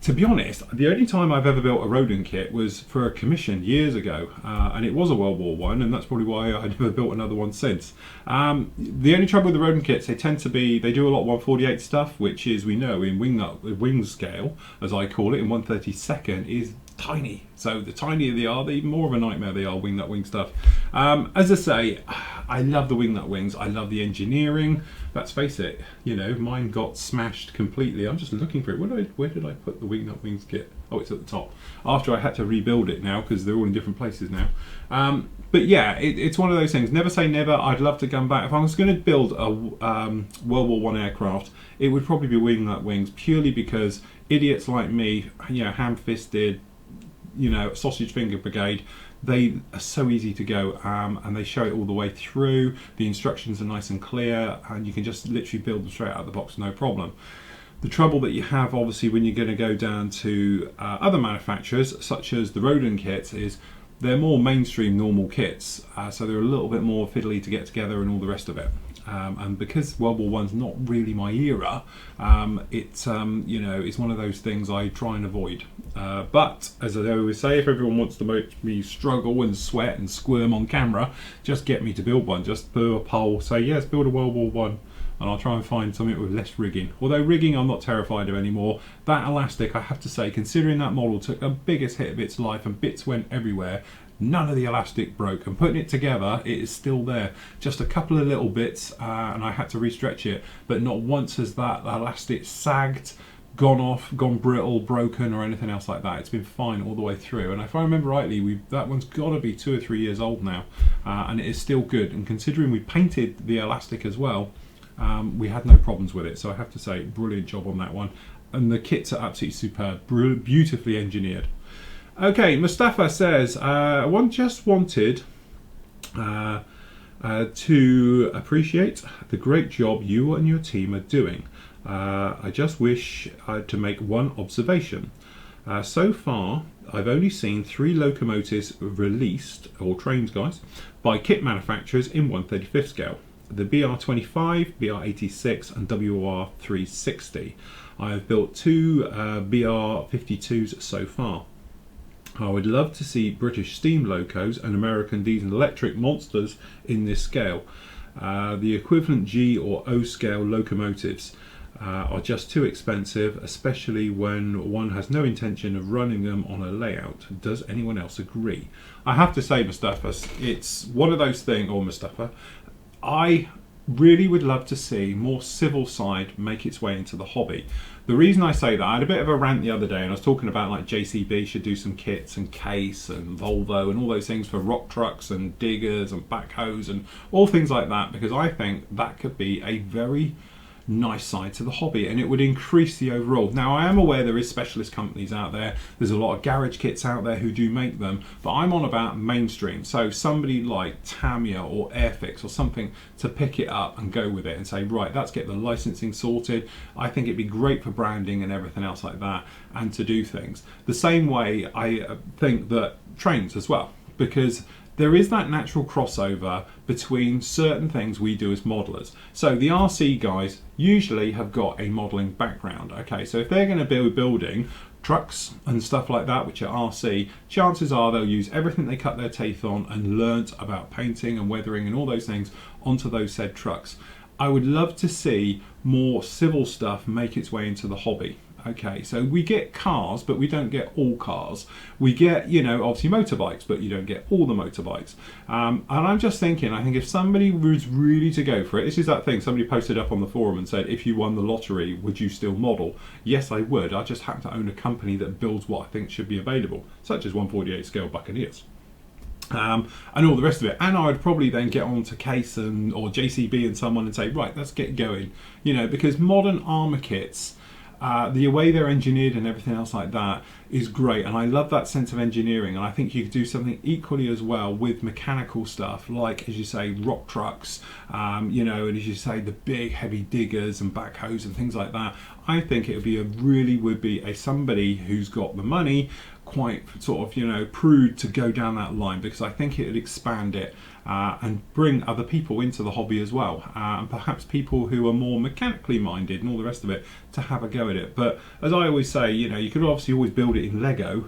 To be honest, the only time I've ever built a Roden kit was for a commission years ago, and it was a World War I, and that's probably why I never built another one since. The only trouble with the Roden kits, they do a lot of 148 stuff, which is, we know, in wing scale, as I call it, in 1/32, is tiny. So the tinier they are, the even more of a nightmare they are, Wingnut Wing stuff. As I say, I love the Wingnut Wings. I love the engineering. Let's face it, you know, mine got smashed completely. I'm just looking for it. Where did I put the Wingnut Wings kit? Oh, it's at the top. After I had to rebuild it now because they're all in different places now. But yeah, it's one of those things. Never say never. I'd love to come back. If I was going to build a World War I aircraft, it would probably be Wingnut Wings, purely because idiots like me, you know, ham-fisted, you know, sausage finger brigade, they are so easy to go, and they show it all the way through. The instructions are nice and clear, and you can just literally build them straight out of the box, no problem. The trouble that you have, obviously, when you're going to go down to other manufacturers, such as the Roden kits, is they're more mainstream normal kits, so they're a little bit more fiddly to get together and all the rest of it. And because World War I's not really my era, it's you know, it's one of those things I try and avoid. But as I always say, if everyone wants to make me struggle and sweat and squirm on camera, just get me to build one. Just do a poll, say yes, build a World War I, and I'll try and find something with less rigging. Although rigging I'm not terrified of anymore. That elastic, I have to say, considering that model took the biggest hit of its life and bits went everywhere, none of the elastic broke, and putting it together, it is still there. Just a couple of little bits, and I had to restretch it, but not once has that elastic sagged, gone off, gone brittle, broken, or anything else like that. It's been fine all the way through, and if I remember rightly, that one's got to be 2 or 3 years old now, and it is still good. And considering we painted the elastic as well, we had no problems with it. So I have to say, brilliant job on that one, and the kits are absolutely superb, beautifully engineered. Okay, Mustafa says, one just wanted to appreciate the great job you and your team are doing. I just wish to make one observation. So far, I've only seen 3 locomotives released, or trains guys, by kit manufacturers in 1/35 scale. The BR25, BR86 and WR360. I have built 2 BR52s so far. I would love to see British steam locos and American diesel electric monsters in this scale. The equivalent G or O scale locomotives are just too expensive, especially when one has no intention of running them on a layout. Does anyone else agree? I have to say, Mustafa, it's one of those things, or Mustafa, I really would love to see more civil side make its way into the hobby. The reason I say that, I had a bit of a rant the other day, and I was talking about like JCB should do some kits, and Case and Volvo and all those things for rock trucks and diggers and backhoes and all things like that, because I think that could be a very nice side to the hobby, and it would increase the overall. Now, I am aware there is specialist companies out there, there's a lot of garage kits out there who do make them, but I'm on about mainstream. So somebody like Tamiya or Airfix or something to pick it up and go with it and say, right, let's get the licensing sorted. I think it'd be great for branding and everything else like that, and to do things the same way. I think that trains as well, because there is that natural crossover between certain things we do as modelers. So the RC guys usually have got a modelling background. Okay, so if they're going to be building trucks and stuff like that, which are RC, chances are they'll use everything they cut their teeth on and learnt about painting and weathering and all those things onto those said trucks. I would love to see more civil stuff make its way into the hobby. Okay, so we get cars, but we don't get all cars. We get, you know, obviously motorbikes, but you don't get all the motorbikes. And I'm just thinking, I think if somebody was really to go for it, this is that thing, somebody posted up on the forum and said, if you won the lottery, would you still model? Yes, I would. I just happen to own a company that builds what I think should be available, such as 1/48 scale Buccaneers. And all the rest of it, and I would probably then get on to Case or JCB and someone and say, right, let's get going, you know, because modern armour kits, the way they're engineered and everything else like that is great, and I love that sense of engineering, and I think you could do something equally as well with mechanical stuff, like, as you say, rock trucks, you know, and as you say, the big heavy diggers and backhoes and things like that. I think it would be somebody who's got the money, quite sort of, you know, prude to go down that line, because I think it would expand it and bring other people into the hobby as well, and perhaps people who are more mechanically minded and all the rest of it to have a go at it. But as I always say, you know, you could obviously always build it in Lego,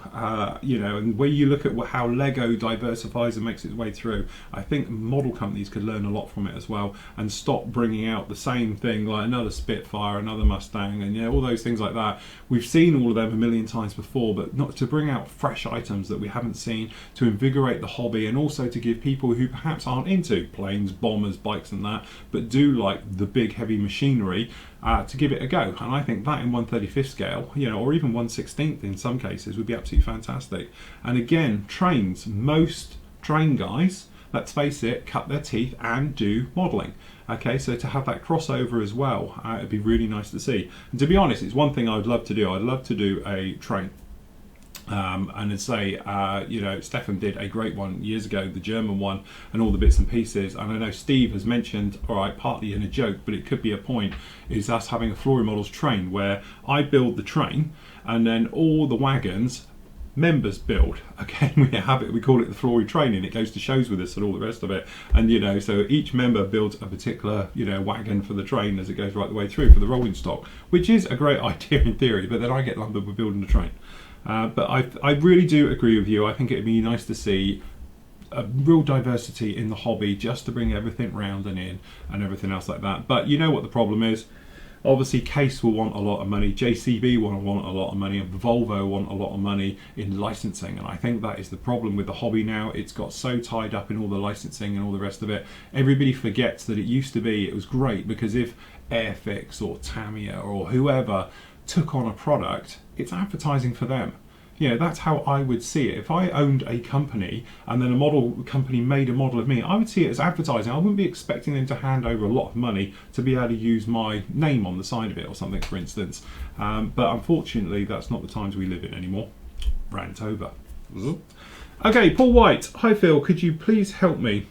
you know, and when you look at how Lego diversifies and makes its way through, I think model companies could learn a lot from it as well, and stop bringing out the same thing, like another Spitfire, another Mustang, and, you know, all those things like that. We've seen all of them a million times before, but not to bring out fresh items that we haven't seen, to invigorate the hobby, and also to give people who perhaps aren't into planes, bombers, bikes and that, but do like the big heavy machinery, to give it a go. And I think that in 1/35 scale, you know, or even 1/16 in some cases, would be absolutely fantastic. And again, trains, most train guys, let's face it, cut their teeth and do modelling. Okay, so to have that crossover as well, it'd be really nice to see. And to be honest, it's one thing I would love to do. I'd love to do a train. And I'd say, you know, Stefan did a great one years ago, the German one, and all the bits and pieces. And I know Steve has mentioned, all right, partly in a joke, but it could be a point, is us having a Flory Models train where I build the train and then all the wagons members build. Okay, we call it the Flory train, and it goes to shows with us and all the rest of it. And, you know, so each member builds a particular, you know, wagon for the train as it goes right the way through for the rolling stock, which is a great idea in theory, but then I get lumbered with building the train. But I really do agree with you. I think it'd be nice to see a real diversity in the hobby, just to bring everything round and in and everything else like that. But you know what the problem is? Obviously Case will want a lot of money, JCB will want a lot of money, and Volvo want a lot of money in licensing. And I think that is the problem with the hobby now. It's got so tied up in all the licensing and all the rest of it. Everybody forgets that it used to be, it was great, because if Airfix or Tamiya or whoever took on a product, it's advertising for them. You know, that's how I would see it. If I owned a company and then a model company made a model of me, I would see it as advertising. I wouldn't be expecting them to hand over a lot of money to be able to use my name on the side of it or something, for instance. But unfortunately, that's not the times we live in anymore. Rant over. Okay, Paul White. Hi Phil, could you please help me?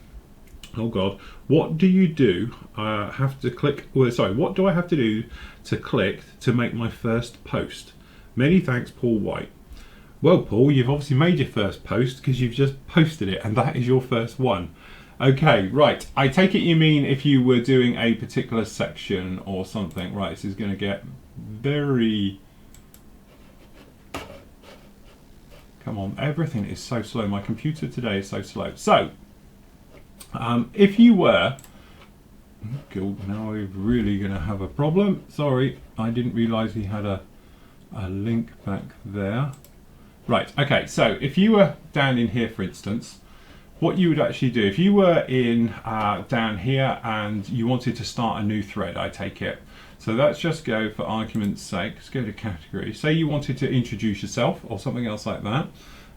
Oh God, what do you do? Have to click. Well, sorry, what do I have to do to click to make my first post? Many thanks, Paul White. Well, Paul, you've obviously made your first post because you've just posted it, and that is your first one. Okay, right. I take it you mean if you were doing a particular section or something. Right, this is going to get very... Come on, everything is so slow. My computer today is so slow. So, if you were... Cool, now we're really going to have a problem. Sorry, I didn't realise we had a link back there. Right, okay, so if you were down in here, for instance, what you would actually do, if you were in down here and you wanted to start a new thread, I take it. So let's just go, for argument's sake, let's go to category. Say you wanted to introduce yourself or something else like that.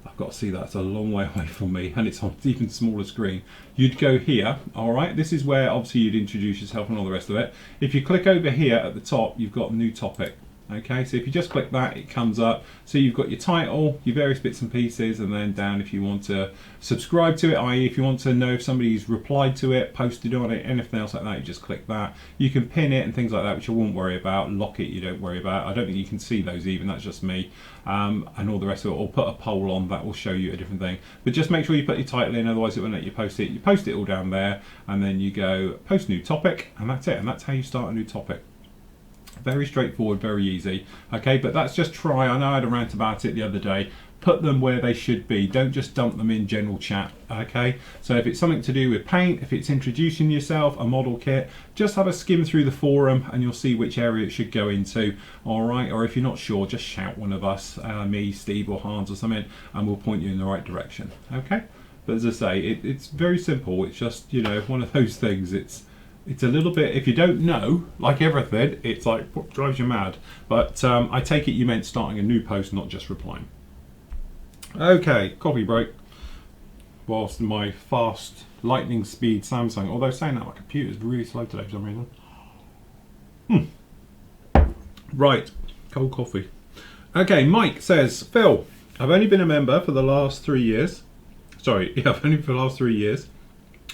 I've got to see that's a long way away from me, and it's on an even smaller screen. You'd go here, all right? This is where obviously you'd introduce yourself and all the rest of it. If you click over here at the top, you've got new topic. Okay, so if you just click that, it comes up. So you've got your title, your various bits and pieces, and then down if you want to subscribe to it, i.e. if you want to know if somebody's replied to it, posted on it, anything else like that, you just click that. You can pin it and things like that, which I won't worry about. Lock it, you don't worry about. I don't think you can see those even, that's just me. And all the rest of it, or put a poll on, that will show you a different thing. But just make sure you put your title in, otherwise it won't let you post it. You post it all down there, and then you go post new topic, and that's it. And that's how you start a new topic. Very straightforward, very easy. Okay, but that's just try. I know I had a rant about it the other day. Put them where they should be. Don't just dump them in general chat. Okay, so if it's something to do with paint, if it's introducing yourself, a model kit, just have a skim through the forum and you'll see which area it should go into. All right, or if you're not sure, just shout one of us, me, Steve, or Hans, or something, and we'll point you in the right direction. Okay, but as I say, it's very simple. It's just, you know, one of those things. It's a little bit, if you don't know, like everything, it's like what drives you mad. But I take it you meant starting a new post, not just replying. Okay, coffee break. Whilst my fast lightning speed Samsung, although saying that my computer's really slow today for some reason. Right, cold coffee. Okay, Mike says, Phil, I've only been a member for the last 3 years. Sorry, yeah, I've only been for the last 3 years.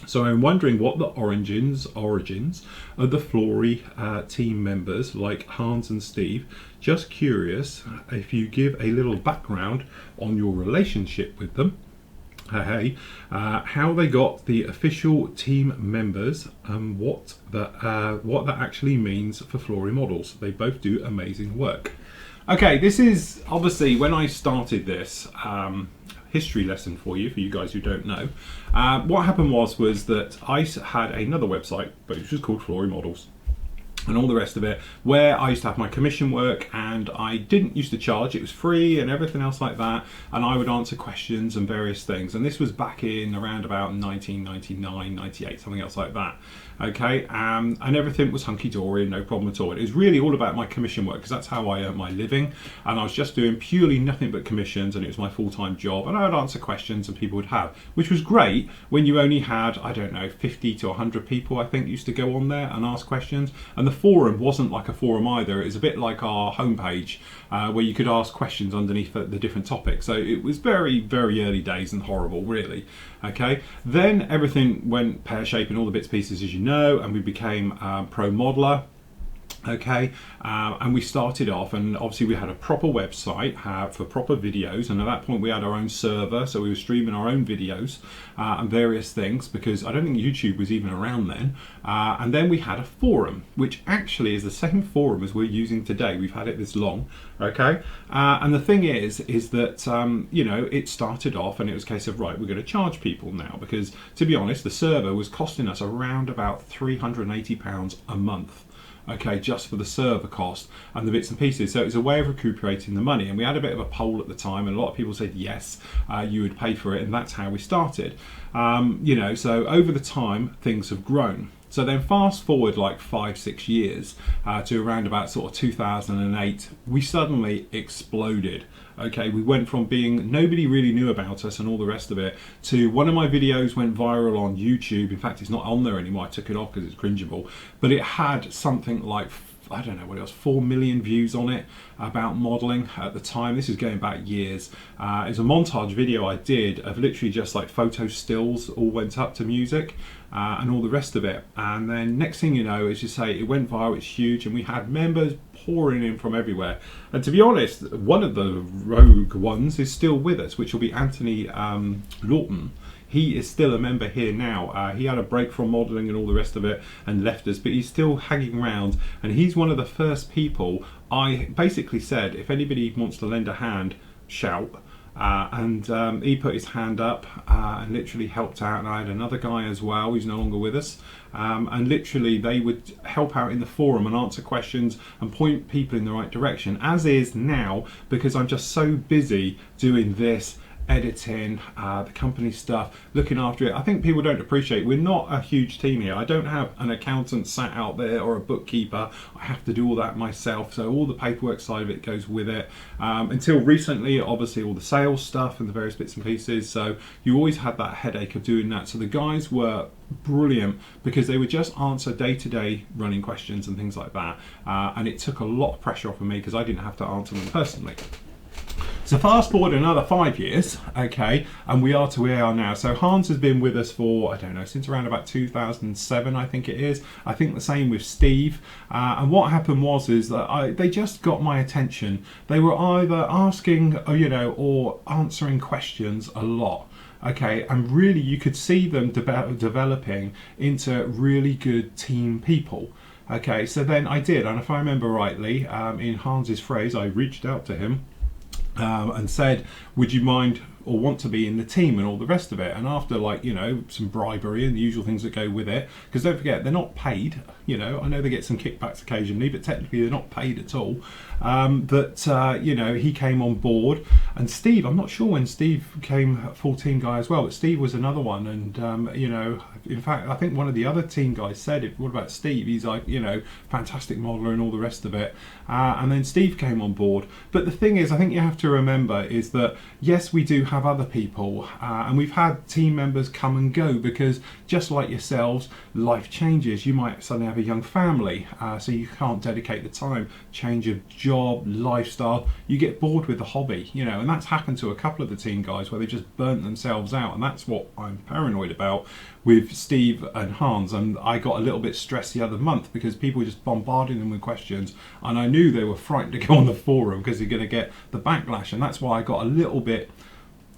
So I'm wondering what the origins of the Flory team members like Hans and Steve. Just curious if you give a little background on your relationship with them. How they got the official team members and what that actually means for Flory models. They both do amazing work. Okay, this is obviously when I started this. History lesson for you guys who don't know. What happened was that I had another website, but it was called Flory Models, and all the rest of it, where I used to have my commission work, and I didn't used to charge. It was free and everything else like that, and I would answer questions and various things. And this was back in around about 1999, 98, something else like that. Okay, and everything was hunky-dory, no problem at all. It was really all about my commission work, because that's how I earned my living, and I was just doing purely nothing but commissions, and it was my full-time job, and I would answer questions and people would have, which was great when you only had, I don't know, 50 to 100 people, I think, used to go on there and ask questions. And the forum wasn't like a forum either. It was a bit like our homepage, where you could ask questions underneath the different topics. So it was very, very early days and horrible, really. Okay, then everything went pear-shaped and all the bits and pieces, as you know, and we became Pro Modeler. Okay, and we started off, and obviously we had a proper website for proper videos, and at that point we had our own server, so we were streaming our own videos and various things, because I don't think YouTube was even around then. And then we had a forum, which actually is the same forum as we're using today. We've had it this long. Okay, and the thing is that you know, it started off and it was a case of, right, we're going to charge people now, because to be honest, the server was costing us around about £380 a month. Okay, just for the server cost and the bits and pieces. So it was a way of recuperating the money, and we had a bit of a poll at the time, and a lot of people said yes, you would pay for it, and that's how we started. You know, so over the time things have grown. So then fast forward like 5-6 years to around about sort of 2008, we suddenly exploded. Okay, we went from being nobody really knew about us and all the rest of it, to one of my videos went viral on YouTube. In fact, it's not on there anymore. I took it off because it's cringeable, but it had something like, I don't know what it was, 4 million views on it about modelling at the time. This is going back years. It was a montage video I did of literally just like photo stills all went up to music and all the rest of it. And then next thing you know, as you say, it went viral, it's huge, and we had members pouring in from everywhere. And to be honest, one of the rogue ones is still with us, which will be Anthony Lawton. He is still a member here now. He had a break from modelling and all the rest of it and left us, but he's still hanging around, and he's one of the first people I basically said, if anybody wants to lend a hand, shout. And he put his hand up and literally helped out, and I had another guy as well who's no longer with us, and literally they would help out in the forum and answer questions and point people in the right direction, as is now, because I'm just so busy doing this editing, the company stuff, looking after it. I think people don't appreciate we're not a huge team here. I don't have an accountant sat out there or a bookkeeper. I have to do all that myself, so all the paperwork side of it goes with it. Until recently, obviously all the sales stuff and the various bits and pieces, so you always had that headache of doing that. So the guys were brilliant because they would just answer day-to-day running questions and things like that, and it took a lot of pressure off of me because I didn't have to answer them personally. So fast forward another 5 years, okay, and we are to where we are now. So Hans has been with us for, I don't know, since around about 2007, I think it is. I think the same with Steve. And what happened is that they just got my attention. They were either asking, or answering questions a lot. Okay, and really you could see them developing into really good team people. Okay, so then I did, and if I remember rightly, in Hans's phrase, I reached out to him and said, would you mind or want to be in the team and all the rest of it? And after some bribery and the usual things that go with it, because don't forget, they're not paid. I know they get some kickbacks occasionally, but technically they're not paid at all. He came on board, and Steve, I'm not sure when Steve became a full team guy as well, but Steve was another one. And in fact, I think one of the other team guys said, what about Steve? He's like, fantastic modeler and all the rest of it. And then Steve came on board. But the thing is, I think you have to remember is that, yes, we do have other people, and we've had team members come and go because just like yourselves, life changes. You might suddenly have a young family, so you can't dedicate the time, change of job, lifestyle, you get bored with the hobby, and that's happened to a couple of the team guys where they just burnt themselves out, and that's what I'm paranoid about with Steve and Hans. And I got a little bit stressed the other month because people were just bombarding them with questions, and I knew they were frightened to go on the forum because they're going to get the backlash, and that's why I got a little bit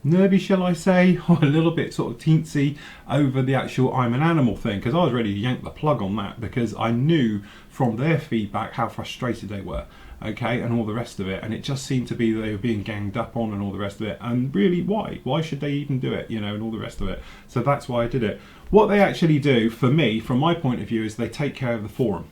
nervy, shall I say, or a little bit sort of teensy over the actual I'm an animal thing, because I was ready to yank the plug on that because I knew from their feedback how frustrated they were, okay, and all the rest of it, and it just seemed to be that they were being ganged up on and all the rest of it, and really why should they even do it, and all the rest of it. So that's why I did it. What they actually do for me, from my point of view, is they take care of the forum.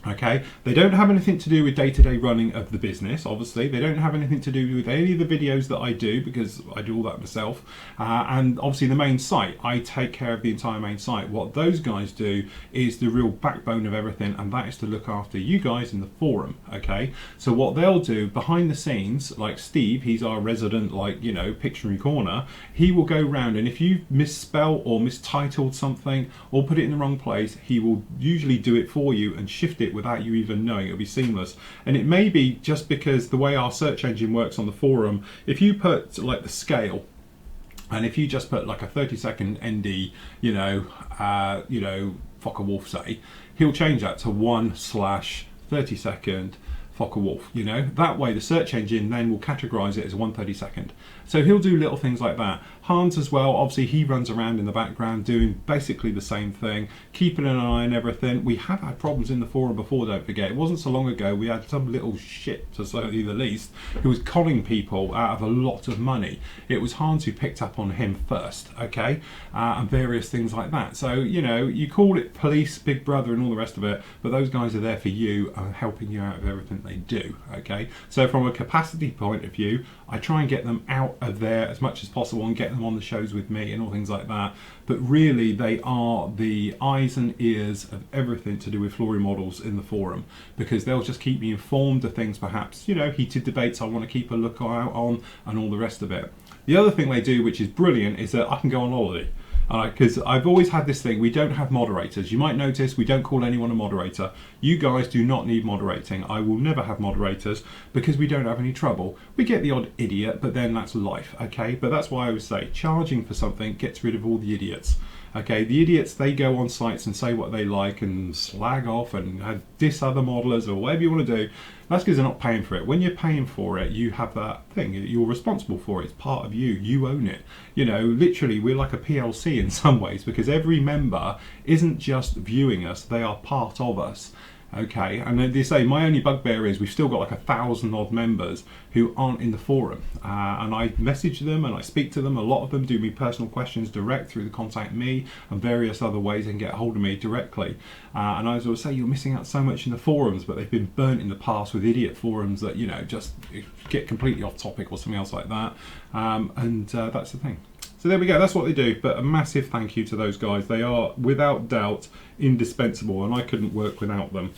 Okay, they don't have anything to do with day-to-day running of the business. Obviously, they don't have anything to do with any of the videos that I do because I do all that myself. And obviously, the main site, I take care of the entire main site. What those guys do is the real backbone of everything, and that is to look after you guys in the forum. Okay, so what they'll do behind the scenes, like Steve, he's our resident, Pictionary corner. He will go round, and if you misspell or mistitled something or put it in the wrong place, he will usually do it for you and shift it without you even knowing. It'll be seamless. And it may be just because the way our search engine works on the forum, if you put like the scale, and if you just put like a 30-second ND, Fokker Wolf, say, he'll change that to 1/30-second Fokker Wolf. That way the search engine then will categorize it as 1/32. So he'll do little things like that. Hans as well, obviously he runs around in the background doing basically the same thing, keeping an eye on everything. We have had problems in the forum before, don't forget. It wasn't so long ago we had some little shit, to say the least, who was conning people out of a lot of money. It was Hans who picked up on him first, okay, and various things like that. So, you call it police, big brother and all the rest of it, but those guys are there for you and helping you out of everything they do, okay. So from a capacity point of view, I try and get them out of there as much as possible and get them on the shows with me and all things like that. But really, they are the eyes and ears of everything to do with Flory models in the forum, because they'll just keep me informed of things, perhaps, heated debates I want to keep a look out on and all the rest of it. The other thing they do, which is brilliant, is that I can go on holiday. Because I've always had this thing, we don't have moderators. You might notice we don't call anyone a moderator. You guys do not need moderating. I will never have moderators because we don't have any trouble. We get the odd idiot, but then that's life, okay? But that's why I would say charging for something gets rid of all the idiots. Okay, the idiots, they go on sites and say what they like and slag off and diss other modelers or whatever you want to do. That's because they're not paying for it. When you're paying for it, you have that thing. You're responsible for it. It's part of you. You own it. Literally, we're like a PLC in some ways because every member isn't just viewing us. They are part of us. Okay, and they say my only bugbear is we've still got like 1,000 odd members who aren't in the forum, and I message them and I speak to them. A lot of them do me personal questions direct through the contact me and various other ways they can get hold of me directly. And I always say you're missing out so much in the forums, but they've been burnt in the past with idiot forums that, you know, just get completely off topic or something else like that. That's the thing. So there we go, that's what they do, but a massive thank you to those guys. They are without doubt indispensable, and I couldn't work without them,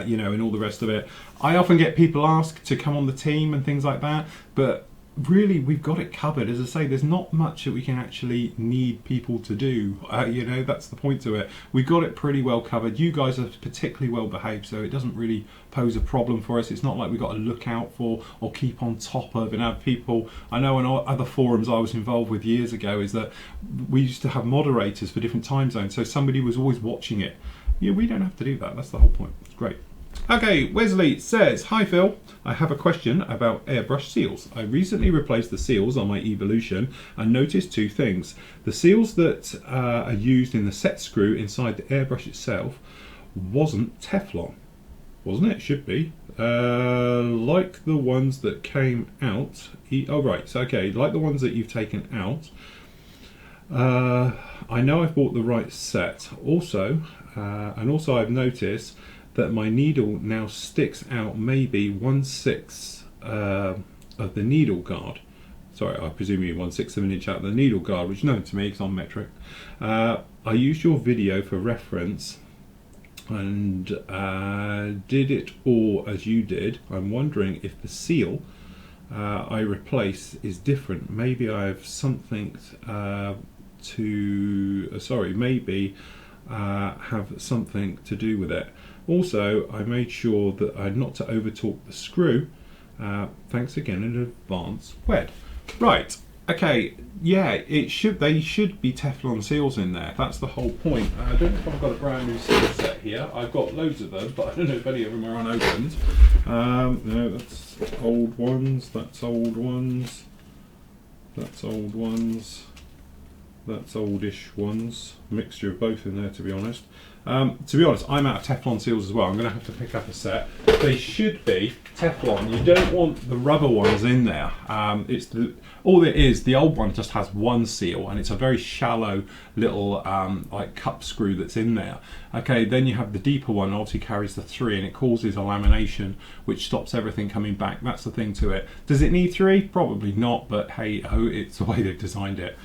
you know, and all the rest of it. I often get people asked to come on the team and things like that, but really we've got it covered. As I say, there's not much that we can actually need people to do, you know, that's the point to it. We've got it pretty well covered. You guys are particularly well behaved, so it doesn't really pose a problem for us. It's not like we've got to look out for or keep on top of and have people. I know in other forums I was involved with years ago is that we used to have moderators for different time zones, so somebody was always watching it. Yeah, we don't have to do that. That's the whole point. It's great. Okay, Wesley says, hi Phil, I have a question about airbrush seals. I recently replaced the seals on my Evolution and noticed two things. The seals that are used in the set screw inside the airbrush itself wasn't Teflon. Wasn't it? It should be. Like the ones that came out. Oh right, so okay, like the ones that you've taken out. I know I've bought the right set. Also, I've noticed that my needle now sticks out maybe 1/6 of the needle guard. Sorry, I presume you 1/6 of an inch out of the needle guard, which is known to me because I'm metric. I used your video for reference and did it all as you did. I'm wondering if the seal I replace is different. Maybe I have something have something to do with it. Also, I made sure that not to over torque the screw. Thanks again in advance, Wed. Right, okay, yeah, they should be Teflon seals in there. That's the whole point. I don't know if I've got a brand new seal set here. I've got loads of them, but I don't know if any of them are unopened. No, that's old ones, that's old ones, that's old ones. That's oldish ones, mixture of both in there, to be honest. To be honest, I'm out of Teflon seals as well. I'm going to have to pick up a set. They should be Teflon. You don't want the rubber ones in there. All it is, the old one just has one seal, and it's a very shallow little like cup screw that's in there. Okay, then you have the deeper one, obviously carries the 3, and it causes a lamination, which stops everything coming back. That's the thing to it. Does it need 3? Probably not, but hey, oh, it's the way they've designed it.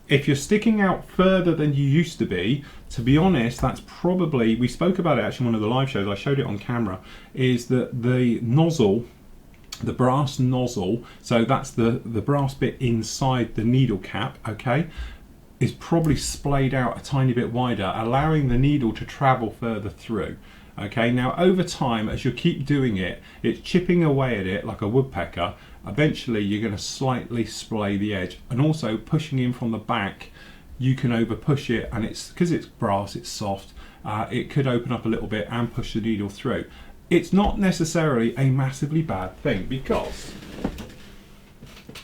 If you're sticking out further than you used to be honest, that's probably, we spoke about it actually in one of the live shows, I showed it on camera, is that the nozzle, the brass nozzle, so that's the brass bit inside the needle cap, okay, is probably splayed out a tiny bit wider, allowing the needle to travel further through. Okay, now over time, as you keep doing it, it's chipping away at it like a woodpecker. Eventually you're going to slightly splay the edge, and also pushing in from the back, you can over push it, and it's because it's brass, it's soft, it could open up a little bit and push the needle through. It's not necessarily a massively bad thing, because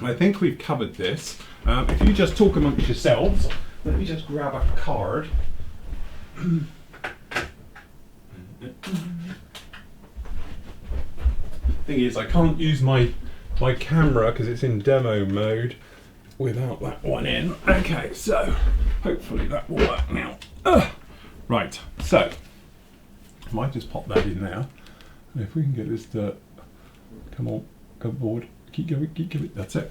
I think we've covered this. If you just talk amongst yourselves, let me just grab a card. Thing is, I can't use my camera because it's in demo mode without that one in. Okay, so hopefully that will work now. Right, so I might just pop that in now. And if we can get this to come on, come forward, keep going, that's it.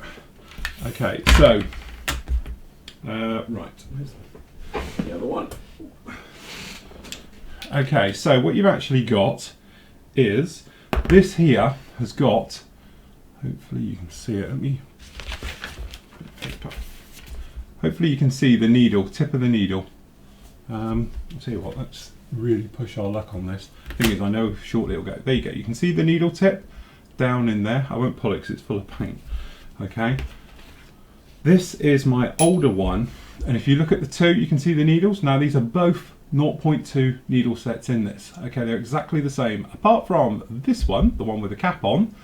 Okay, so right, where's the other one? Okay, so what you've actually got is this here has got, hopefully you can see it, hopefully you can see the needle, tip of the needle. I'll tell you what, let's really push our luck on this. Thing is, I know shortly it'll go, there you go, you can see the needle tip down in there. I won't pull it because it's full of paint. Okay, this is my older one, and if you look at the two, you can see the needles. Now these are both 0.2 needle sets in this. Okay, they're exactly the same, apart from this one, the one with the cap on,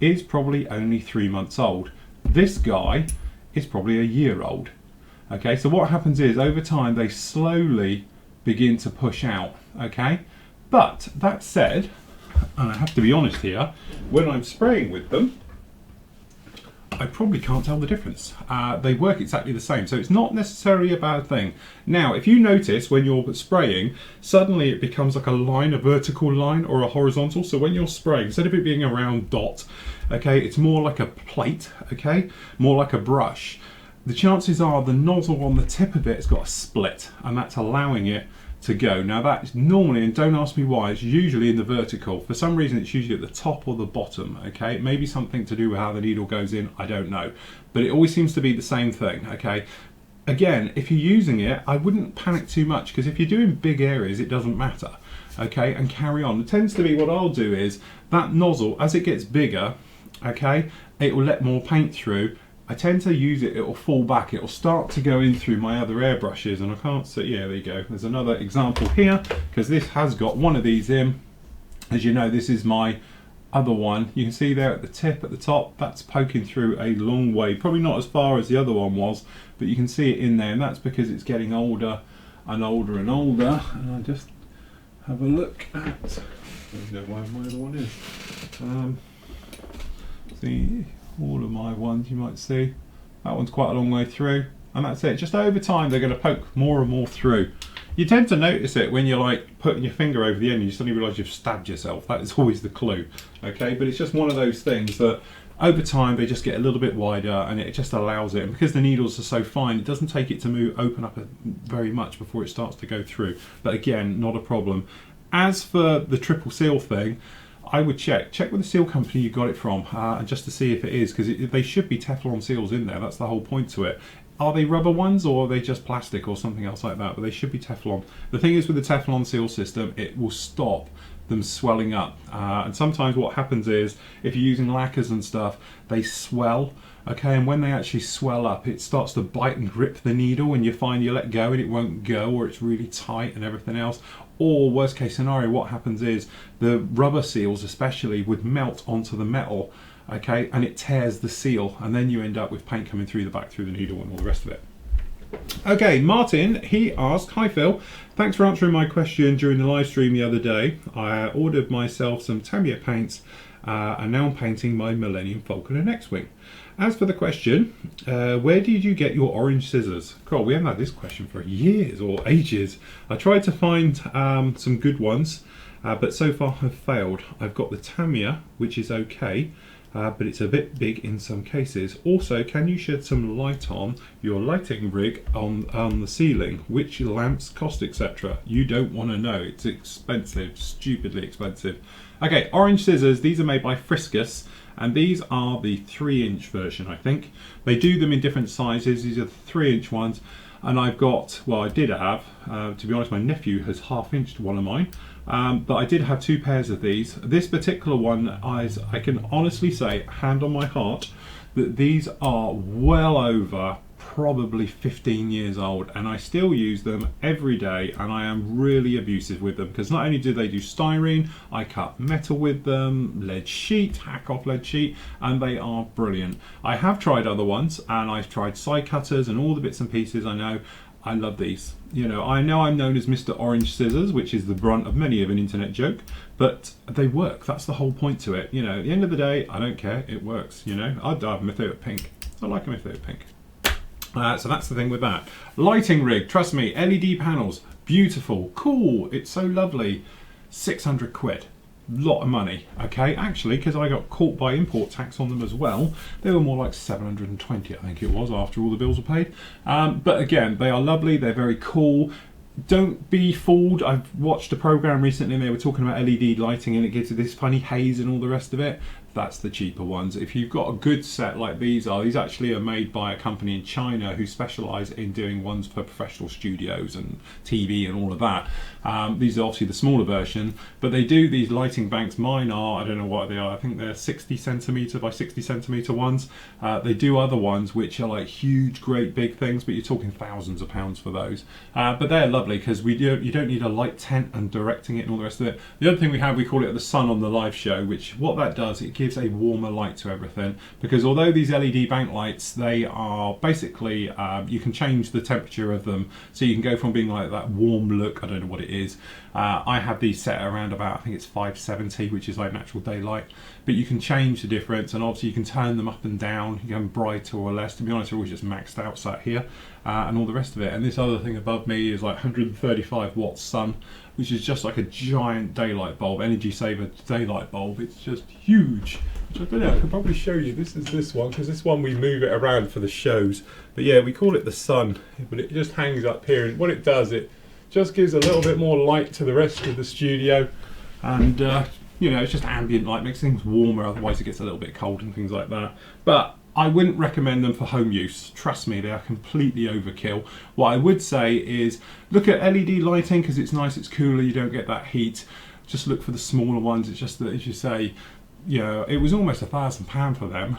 is probably only 3 months old. This guy is probably a year old. Okay, so what happens is over time they slowly begin to push out. Okay, But that said, and I have to be honest here, when I'm spraying with them, I probably can't tell the difference. They work exactly the same, so it's not necessarily a bad thing. Now, if you notice when you're spraying, suddenly it becomes like a line, a vertical line or a horizontal. So when you're spraying, instead of it being a round dot, okay, it's more like a plate, okay, more like a brush. The chances are the nozzle on the tip of it has got a split, and that's allowing it to go. Now that's normally, and don't ask me why, it's usually in the vertical. For some reason it's usually at the top or the bottom, okay? It may be something to do with how the needle goes in, I don't know. But it always seems to be the same thing, okay? Again, if you're using it, I wouldn't panic too much, because if you're doing big areas, it doesn't matter, okay? And carry on. It tends to be, what I'll do is, that nozzle, as it gets bigger, okay, it will let more paint through. I tend to use it, it will fall back, it will start to go in through my other airbrushes, and I can't see, yeah, there you go. There's another example here, because this has got one of these in. As you know, this is my other one. You can see there at the tip, at the top, that's poking through a long way. Probably not as far as the other one was, but you can see it in there, and that's because it's getting older and older and older. And I just have a look at, I don't know where my other one is. See, all of my ones you might see, that one's quite a long way through, and that's it. Just over time they're going to poke more and more through. You tend to notice it when you're like putting your finger over the end and you suddenly realise you've stabbed yourself. That is always the clue, okay? But it's just one of those things that over time they just get a little bit wider, and it just allows it, and because the needles are so fine, it doesn't take it to open up very much before it starts to go through. But again, not a problem. As for the triple seal thing, I would check with the seal company you got it from, and just to see if it is, because they should be Teflon seals in there. That's the whole point to it. Are they rubber ones, or are they just plastic or something else like that? But they should be Teflon. The thing is with the Teflon seal system, it will stop them swelling up, and sometimes what happens is, if you're using lacquers and stuff, they swell, okay, and when they actually swell up, it starts to bite and grip the needle, and you find you let go and it won't go, or it's really tight and everything else. Or worst case scenario, what happens is the rubber seals especially would melt onto the metal, okay, and it tears the seal, and then you end up with paint coming through the back, through the needle and all the rest of it. Okay, Martin, he asked, "Hi Phil, thanks for answering my question during the live stream the other day. I ordered myself some Tamiya paints and now I'm painting my Millennium Falcon and X-Wing. As for the question, where did you get your orange scissors?" God, we haven't had this question for years or ages. I tried to find some good ones, but so far have failed. I've got the Tamiya, which is okay, but it's a bit big in some cases. Also, can you shed some light on your lighting rig on the ceiling? Which lamps cost, etc.? You don't want to know. It's expensive, stupidly expensive. Okay, orange scissors. These are made by Friskus, and these are the 3-inch version, I think. They do them in different sizes. These are the 3-inch ones, and I've got, well, I did have, to be honest, my nephew has half-inched one of mine. But I did have 2 pairs of these. This particular one, I can honestly say, hand on my heart, that these are well over probably 15 years old, and I still use them every day, and I am really abusive with them, because not only do they do styrene, I cut metal with them, lead sheet, hack off lead sheet, and they are brilliant. I have tried other ones, and I've tried side cutters and all the bits and pieces. I love these. You know I'm known as Mr. Orange Scissors, which is the brunt of many of an internet joke, but they work. That's the whole point to it. You know, at the end of the day, I don't care. It works. You know, I'd have my favourite pink. I like my favourite pink. So that's the thing with that. Lighting rig, trust me, LED panels, beautiful, cool. It's so lovely. 600 quid. Lot of money, okay? Actually, because I got caught by import tax on them as well, they were more like 720, I think it was, after all the bills were paid. But again, they are lovely, they're very cool. Don't be fooled. I've watched a program recently and they were talking about LED lighting and it gives you this funny haze and all the rest of it. That's the cheaper ones. If you've got a good set like these actually are made by a company in China who specialise in doing ones for professional studios and TV and all of that. These are obviously the smaller version, but they do these lighting banks. Mine are, I don't know what they are, I think they're 60 centimetre by 60 centimetre ones. They do other ones which are like huge, great big things, but you're talking thousands of pounds for those. But they're lovely because you don't need a light tent and directing it and all the rest of it. The other thing we have, we call it the sun on the live show, which what that does, it gives a warmer light to everything, because although these LED bank lights, they are basically, you can change the temperature of them, so you can go from being like that warm look, I don't know what it is, I have these set around about, I think it's 570, which is like natural daylight, but you can change the difference, and obviously you can turn them up and down, you can brighter or less. To be honest, they're always just maxed out sat here, and all the rest of it. And this other thing above me is like 135 watts sun, which is just like a giant daylight bulb, energy saver daylight bulb. It's just huge, which I don't know, I can probably show you. This is this one, because this one we move it around for the shows, but yeah, we call it the sun, but it just hangs up here, and what it does, it just gives a little bit more light to the rest of the studio, and you know, it's just ambient light, makes things warmer, otherwise it gets a little bit cold and things like that. But I wouldn't recommend them for home use. Trust me, they are completely overkill. What I would say is look at LED lighting, because it's nice, it's cooler, you don't get that heat. Just look for the smaller ones. It's just that, as you say, you know, it was almost £1,000 for them.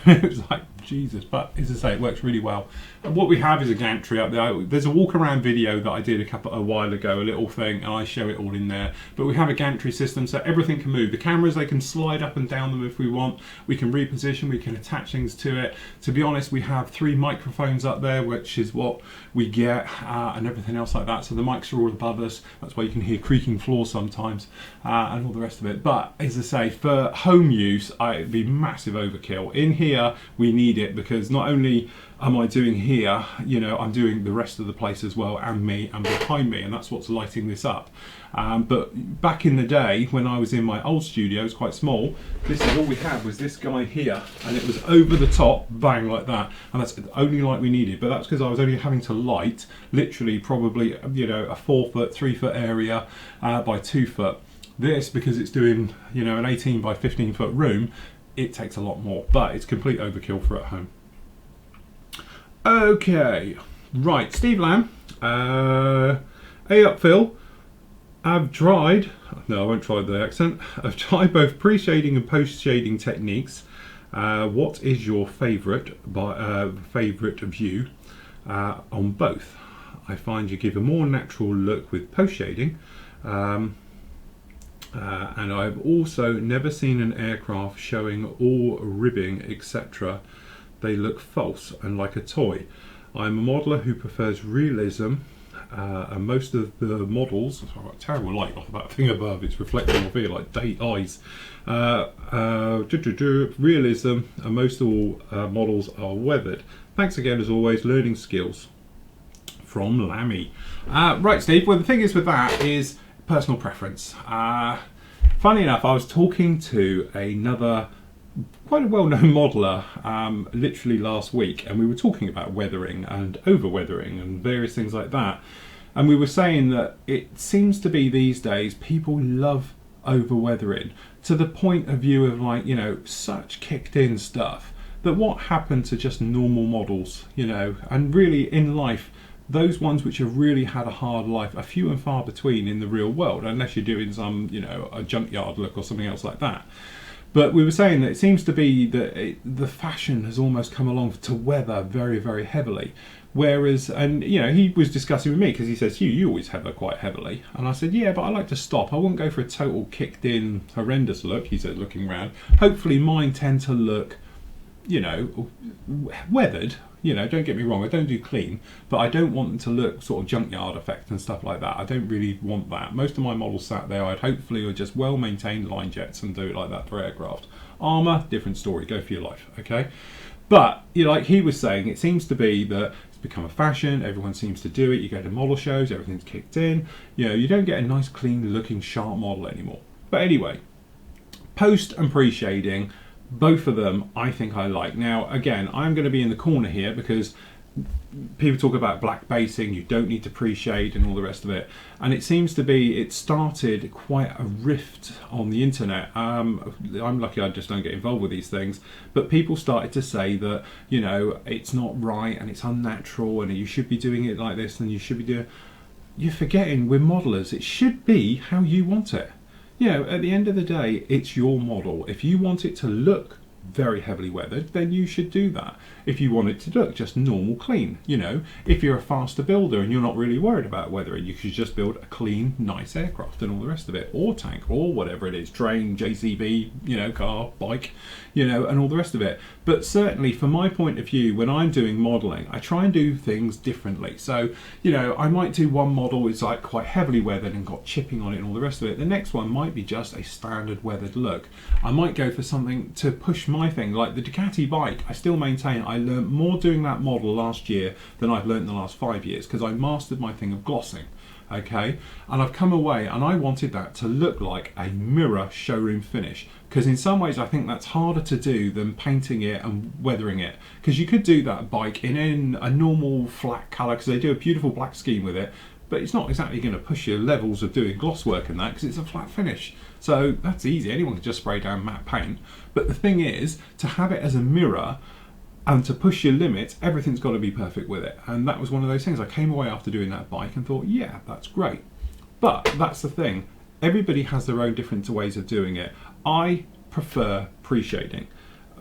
It was like, Jesus, but as I say, it works really well. And what we have is a gantry up there. There's a walk around video that I did a while ago, a little thing, and I show it all in there. But we have a gantry system, so everything can move. The cameras, they can slide up and down them if we want. We can reposition, we can attach things to it. To be honest, we have 3 microphones up there, which is what we get, and everything else like that. So the mics are all above us. That's why you can hear creaking floors sometimes, and all the rest of it. But as I say, for home use, it'd be massive overkill. In here, we need it, because not only am I doing here, you know, I'm doing the rest of the place as well, and me, and behind me, and that's what's lighting this up. But back in the day, when I was in my old studio, it's quite small, this is all we had, was this guy here, and it was over the top, bang, like that, and that's the only light we needed. But that's because I was only having to light literally probably, you know, a 4 foot, 3 foot area by 2 foot. This, because it's doing, you know, an 18 by 15 foot room, it takes a lot more, but it's complete overkill for at home. Okay, right, Steve Lamb, hey up Phil, I've tried, no I won't try the accent, I've tried both pre-shading and post-shading techniques. What is your favourite view on both? I find you give a more natural look with post-shading, and I've also never seen an aircraft showing all ribbing etc. They look false and like a toy. I'm a modeller who prefers realism, and most of the models, I've got terrible light off that thing above, it's reflecting off here like day eyes. Realism, and most all models are weathered. Thanks again as always, learning skills. From Lammy. Right Steve, well the thing is with that is personal preference. Funny enough, I was talking to another quite a well-known modeller literally last week, and we were talking about weathering and over-weathering and various things like that, and we were saying that it seems to be these days people love over-weathering to the point of view of, like, you know, such kicked in stuff, that what happened to just normal models, you know, and really in life, those ones which have really had a hard life are few and far between in the real world, unless you're doing some, you know, a junkyard look or something else like that. But we were saying that it seems to be that the fashion has almost come along to weather very, very heavily. Whereas, and you know, he was discussing with me, because he says, you always heather quite heavily. And I said, yeah, but I like to stop. I wouldn't go for a total kicked in, horrendous look, he said, looking round. Hopefully mine tend to look, you know, weathered. You know, don't get me wrong, I don't do clean, but I don't want them to look sort of junkyard effect and stuff like that. I don't really want that. Most of my models sat there, I'd hopefully are just well-maintained line jets and do it like that for aircraft. Armour, different story, go for your life, okay? But, you know, like he was saying, it seems to be that it's become a fashion, everyone seems to do it, you go to model shows, everything's kicked in, you know, you don't get a nice clean looking sharp model anymore. But anyway, post and pre-shading, both of them I think I like. Now again, I'm going to be in the corner here because people talk about black basing, you don't need to pre-shade and all the rest of it, and it seems to be, it started quite a rift on the internet. I'm lucky I just don't get involved with these things, but people started to say that, you know, it's not right and it's unnatural and you should be doing it like this and you should be doing. You're forgetting we're modelers, it should be how you want it. You know, at the end of the day, it's your model. If you want it to look very heavily weathered, then you should do that. If you want it to look just normal clean, you know, if you're a faster builder and you're not really worried about weathering, you could just build a clean, nice aircraft and all the rest of it, or tank, or whatever it is, train, JCB, you know, car, bike, you know, and all the rest of it. But certainly from my point of view, when I'm doing modeling, I try and do things differently. So, you know, I might do one model, it's like quite heavily weathered and got chipping on it and all the rest of it. The next one might be just a standard weathered look. I might go for something to push my thing, like the Ducati bike. I still maintain I learned more doing that model last year than I've learned in the last 5 years, because I mastered my thing of glossing. Okay, and I've come away and I wanted that to look like a mirror showroom finish, because in some ways I think that's harder to do than painting it and weathering it, because you could do that bike in a normal flat colour, because they do a beautiful black scheme with it, but it's not exactly going to push your levels of doing gloss work and that, because it's a flat finish. So that's easy, anyone can just spray down matte paint. But the thing is, to have it as a mirror and to push your limits, everything's got to be perfect with it. And that was one of those things. I came away after doing that bike and thought, yeah, that's great. But that's the thing. Everybody has their own different ways of doing it. I prefer pre-shading.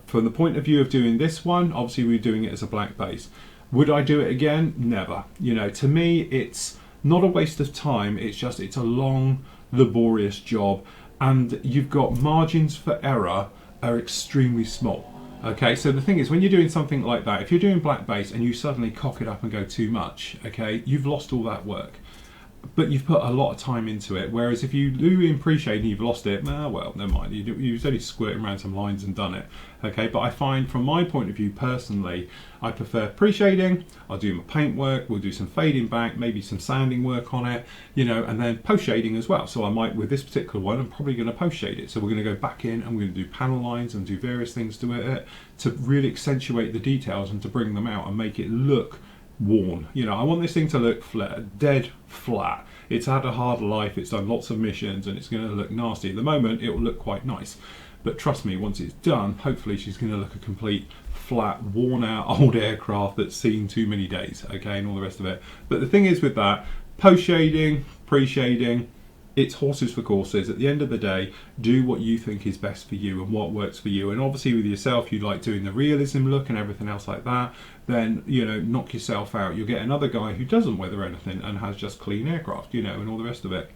From the point of view of doing this one, obviously we're doing it as a black base. Would I do it again? Never. You know, to me, it's not a waste of time. It's just, it's a long, laborious job. And you've got margins for error are extremely small. Okay, so the thing is, when you're doing something like that, if you're doing black base and you suddenly cock it up and go too much, okay, you've lost all that work. But you've put a lot of time into it, whereas if you do in pre-shade and you've lost it, well, never mind, you've only squirted around some lines and done it. Okay, but I find from my point of view personally, I prefer pre-shading. I'll do my paint work, we'll do some fading back, maybe some sanding work on it, you know, and then post-shading as well. So I might, with this particular one, I'm probably going to post-shade it. So we're going to go back in and we're going to do panel lines and do various things to it to really accentuate the details and to bring them out and make it look worn. You know, I want this thing to look flat, dead flat. It's had a hard life, it's done lots of missions, and it's going to look nasty. At the moment it will look quite nice, but trust me, once it's done, hopefully she's going to look a complete flat, worn out old aircraft that's seen too many days, okay, and all the rest of it. But the thing is with that, post shading, pre-shading, it's horses for courses. At the end of the day, do what you think is best for you and what works for you. And obviously with yourself, you like doing the realism look and everything else like that, then, you know, knock yourself out. You'll get another guy who doesn't weather anything and has just clean aircraft, you know, and all the rest of it.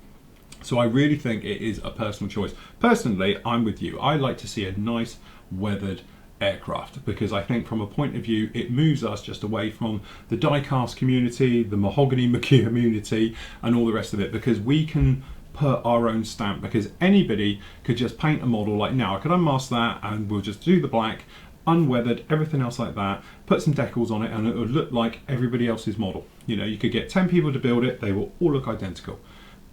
So I really think it is a personal choice. Personally, I'm with you. I like to see a nice weathered aircraft, because I think from a point of view it moves us just away from the die-cast community, the mahogany community and all the rest of it, because we can put our own stamp, because anybody could just paint a model like now. I could unmask that and we'll just do the black, unweathered, everything else like that, put some decals on it, and it would look like everybody else's model. You know, you could get 10 people to build it, they will all look identical.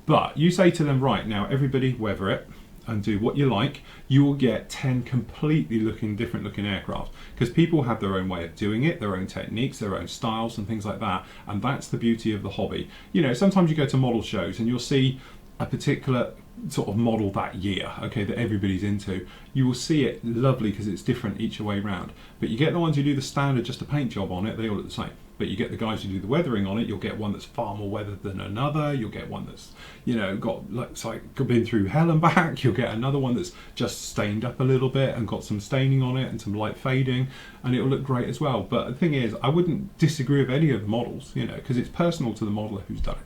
But you say to them, right, now everybody weather it and do what you like, you will get 10 completely different looking aircraft, because people have their own way of doing it, their own techniques, their own styles and things like that. And that's the beauty of the hobby. You know, sometimes you go to model shows and you'll see a particular sort of model that year, okay, that everybody's into. You will see it lovely because it's different each way round. But you get the ones who do the standard, just a paint job on it, they all look the same. But you get the guys who do the weathering on it, you'll get one that's far more weathered than another, you'll get one that's, you know, got looks like been through hell and back, you'll get another one that's just stained up a little bit and got some staining on it and some light fading, and it'll look great as well. But the thing is, I wouldn't disagree with any of the models, you know, because it's personal to the modeler who's done it.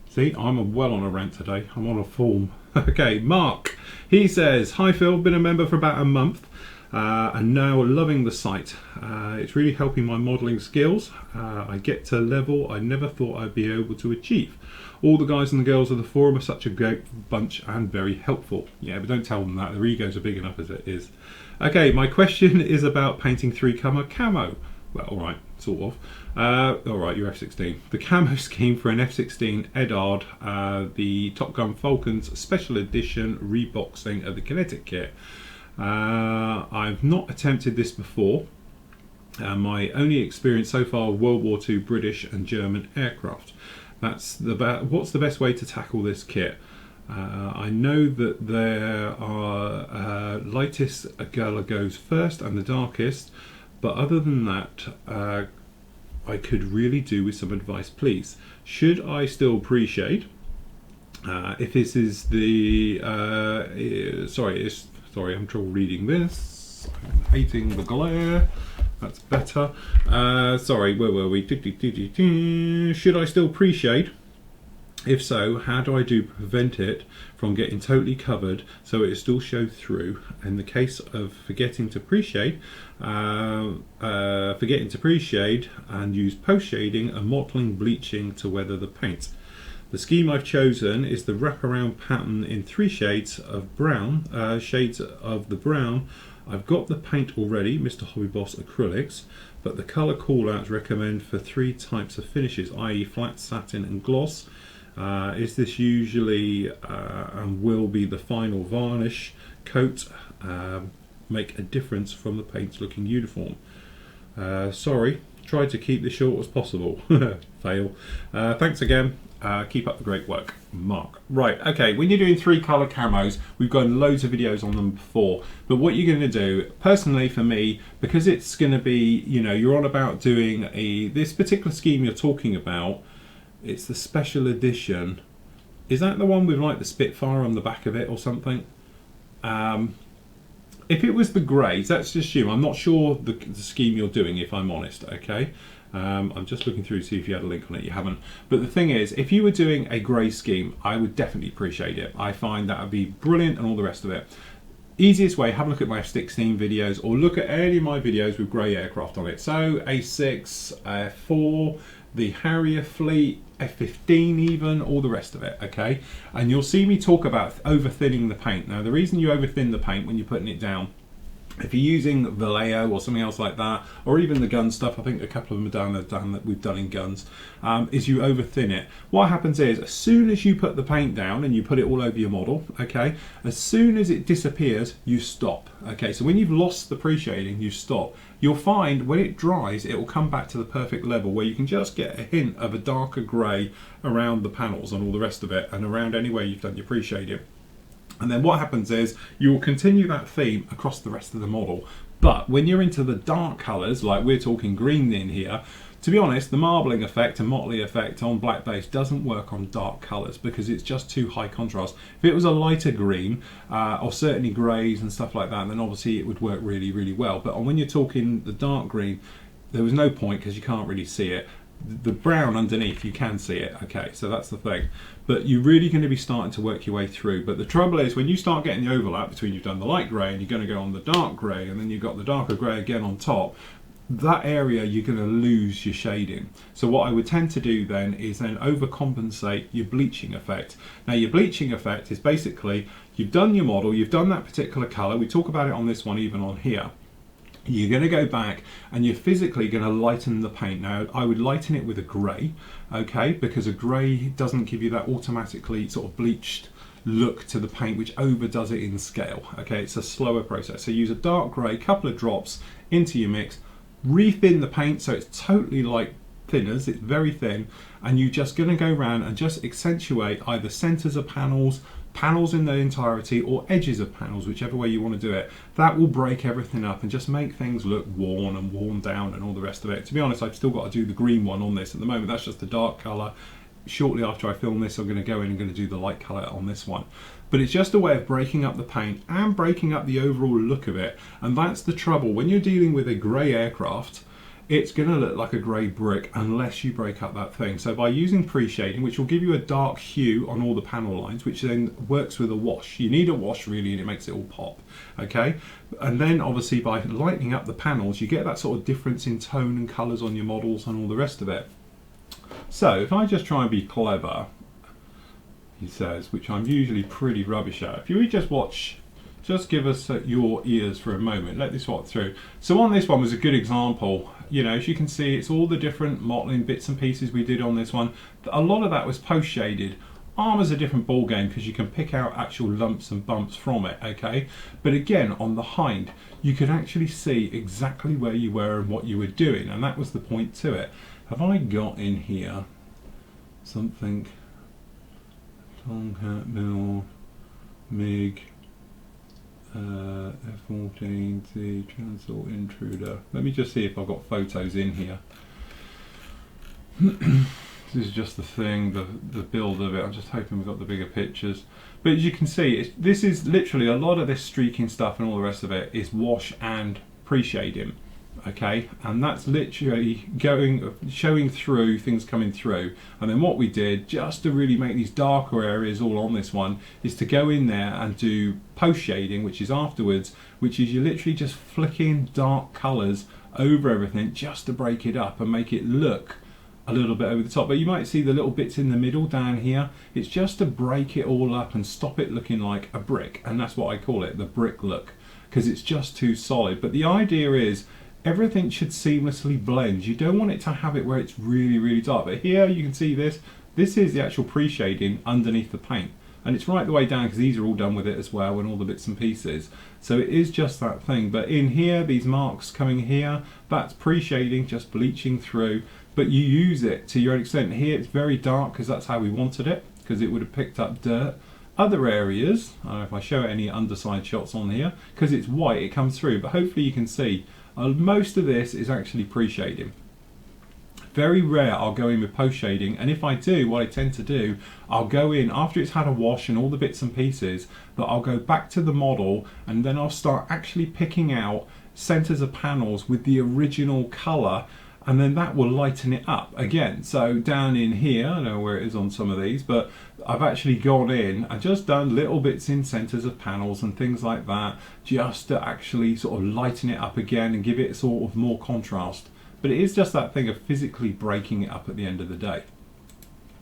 See, I'm well on a rant today. I'm on a form. Okay, Mark. He says, hi Phil, been a member for about a month and now loving the site. It's really helping my modelling skills. I get to a level I never thought I'd be able to achieve. All the guys and the girls of the forum are such a great bunch and very helpful. Yeah, but don't tell them that. Their egos are big enough as it is. Okay, my question is about painting 3-color camo. Well, all right, sort of. All right, your F-16. The camo scheme for an F-16 Edard, the Top Gun Falcon's special edition reboxing of the kinetic kit. I've not attempted this before. My only experience so far of World War II British and German aircraft. What's the best way to tackle this kit? I know that there are lightest colour goes first and the darkest, but other than that, I could really do with some advice, please. Should I still pre-shade? If this is the sorry, I'm trouble reading this. yes, I'm hating the glare. That's better. Sorry, where were we? Should I still pre-shade? If so, how do I prevent it from getting totally covered so it still shows through? In the case of forgetting to pre-shade and use post-shading and mottling bleaching to weather the paint. The scheme I've chosen is the wraparound pattern in 3 shades of brown, shades of the brown. I've got the paint already, Mr. Hobby Boss Acrylics, but the colour callouts recommend for 3 types of finishes, i.e. flat, satin and gloss. Is this usually and will be the final varnish coat make a difference from the paints looking uniform? Sorry, try to keep this short as possible. Fail. Thanks again. Keep up the great work, Mark. Right, okay, when you're doing 3 colour camos, we've got loads of videos on them before, but what you're going to do, personally for me, because it's going to be, you know, you're on about doing this particular scheme you're talking about, it's the special edition. Is that the one with like the Spitfire on the back of it or something? If it was the greys, let's assume, I'm not sure the scheme you're doing, if I'm honest, okay? I'm just looking through to see if you had a link on it. You haven't. But the thing is, if you were doing a grey scheme, I would definitely appreciate it. I find that would be brilliant and all the rest of it. Easiest way, have a look at my F-16 videos or look at any of my videos with grey aircraft on it. So A6, F4, the Harrier fleet, F-15 even, all the rest of it, okay? And you'll see me talk about over thinning the paint. Now the reason you over thin the paint when you're putting it down, if you're using Vallejo or something else like that, or even the gun stuff, I think a couple of them are done that we've done in guns, is you over thin it. What happens is, as soon as you put the paint down and you put it all over your model, okay, as soon as it disappears, you stop, okay? So when you've lost the pre-shading, you stop. You'll find when it dries, it will come back to the perfect level where you can just get a hint of a darker grey around the panels and all the rest of it, and around anywhere you've done your pre-shading. And then what happens is you will continue that theme across the rest of the model. But when you're into the dark colours, like we're talking green in here, to be honest, the marbling effect and motley effect on black base doesn't work on dark colours because it's just too high contrast. If it was a lighter green, or certainly greys and stuff like that, then obviously it would work really, really well. But when you're talking the dark green, there was no point because you can't really see it. The brown underneath, you can see it, okay, so that's the thing. But you're really going to be starting to work your way through. But the trouble is, when you start getting the overlap between you've done the light grey and you're going to go on the dark grey and then you've got the darker grey again on top, that area you're going to lose your shading. So what I would tend to do then is then overcompensate your bleaching effect. Now your bleaching effect is basically, you've done your model, you've done that particular colour, we talk about it on this one, even on here. You're going to go back and you're physically going to lighten the paint. Now I would lighten it with a grey, okay, because a grey doesn't give you that automatically sort of bleached look to the paint which overdoes it in scale, okay? It's a slower process. So use a dark grey, couple of drops into your mix, re-thin the paint so it's totally like thinners, it's very thin, and you're just going to go around and just accentuate either centres of panels, panels in their entirety, or edges of panels, whichever way you want to do it. That will break everything up and just make things look worn and worn down and all the rest of it. To be honest, I've still got to do the green one on this at the moment. That's just the dark colour. Shortly after I film this, I'm going to go in and going to do the light colour on this one. But it's just a way of breaking up the paint and breaking up the overall look of it. And that's the trouble. When you're dealing with a grey aircraft, it's going to look like a grey brick unless you break up that thing. So by using pre-shading, which will give you a dark hue on all the panel lines, which then works with a wash. You need a wash really, and it makes it all pop, okay? And then obviously by lightening up the panels, you get that sort of difference in tone and colours on your models and all the rest of it. So if I just try and be clever, he says, which I'm usually pretty rubbish at, if you just watch, just give us your ears for a moment, let this walk through. So on this one was a good example. You know, as you can see, it's all the different mottling bits and pieces we did on this one. A lot of that was post-shaded. Armour's a different ball game because you can pick out actual lumps and bumps from it, okay? But again, on the hind, you could actually see exactly where you were and what you were doing, and that was the point to it. Have I got in here something? Tomcat, Mill, MiG, F-14, the Transall Intruder. Let me just see if I've got photos in here. This is just the thing, the build of it. I'm just hoping we've got the bigger pictures. But as you can see, this is literally a lot of this streaking stuff and all the rest of it is wash and pre-shading. Okay, and that's literally showing through things coming through. And then what we did, just to really make these darker areas all on this one, is to go in there and do post shading, which is afterwards, which is you're literally just flicking dark colours over everything just to break it up and make it look a little bit over the top. But you might see the little bits in the middle down here. It's just to break it all up and stop it looking like a brick, and that's what I call it, the brick look, because it's just too solid. But the idea is everything should seamlessly blend. You don't want it to have it where it's really, really dark. But here you can see this is the actual pre-shading underneath the paint. And it's right the way down because these are all done with it as well and all the bits and pieces. So it is just that thing. But in here, these marks coming here, that's pre-shading, just bleaching through. But you use it to your own extent. Here it's very dark because that's how we wanted it, because it would have picked up dirt. Other areas, I don't know if I show any underside shots on here, because it's white, it comes through. But hopefully you can see most of this is actually pre-shading. Very rare I'll go in with post shading, and if I do, what I tend to do, I'll go in after it's had a wash and all the bits and pieces, that I'll go back to the model and then I'll start actually picking out centers of panels with the original color, and then that will lighten it up again. So down in here, I don't know where it is on some of these, but I've actually gone in and just done little bits in centers of panels and things like that, just to actually sort of lighten it up again and give it sort of more contrast. But it is just that thing of physically breaking it up at the end of the day.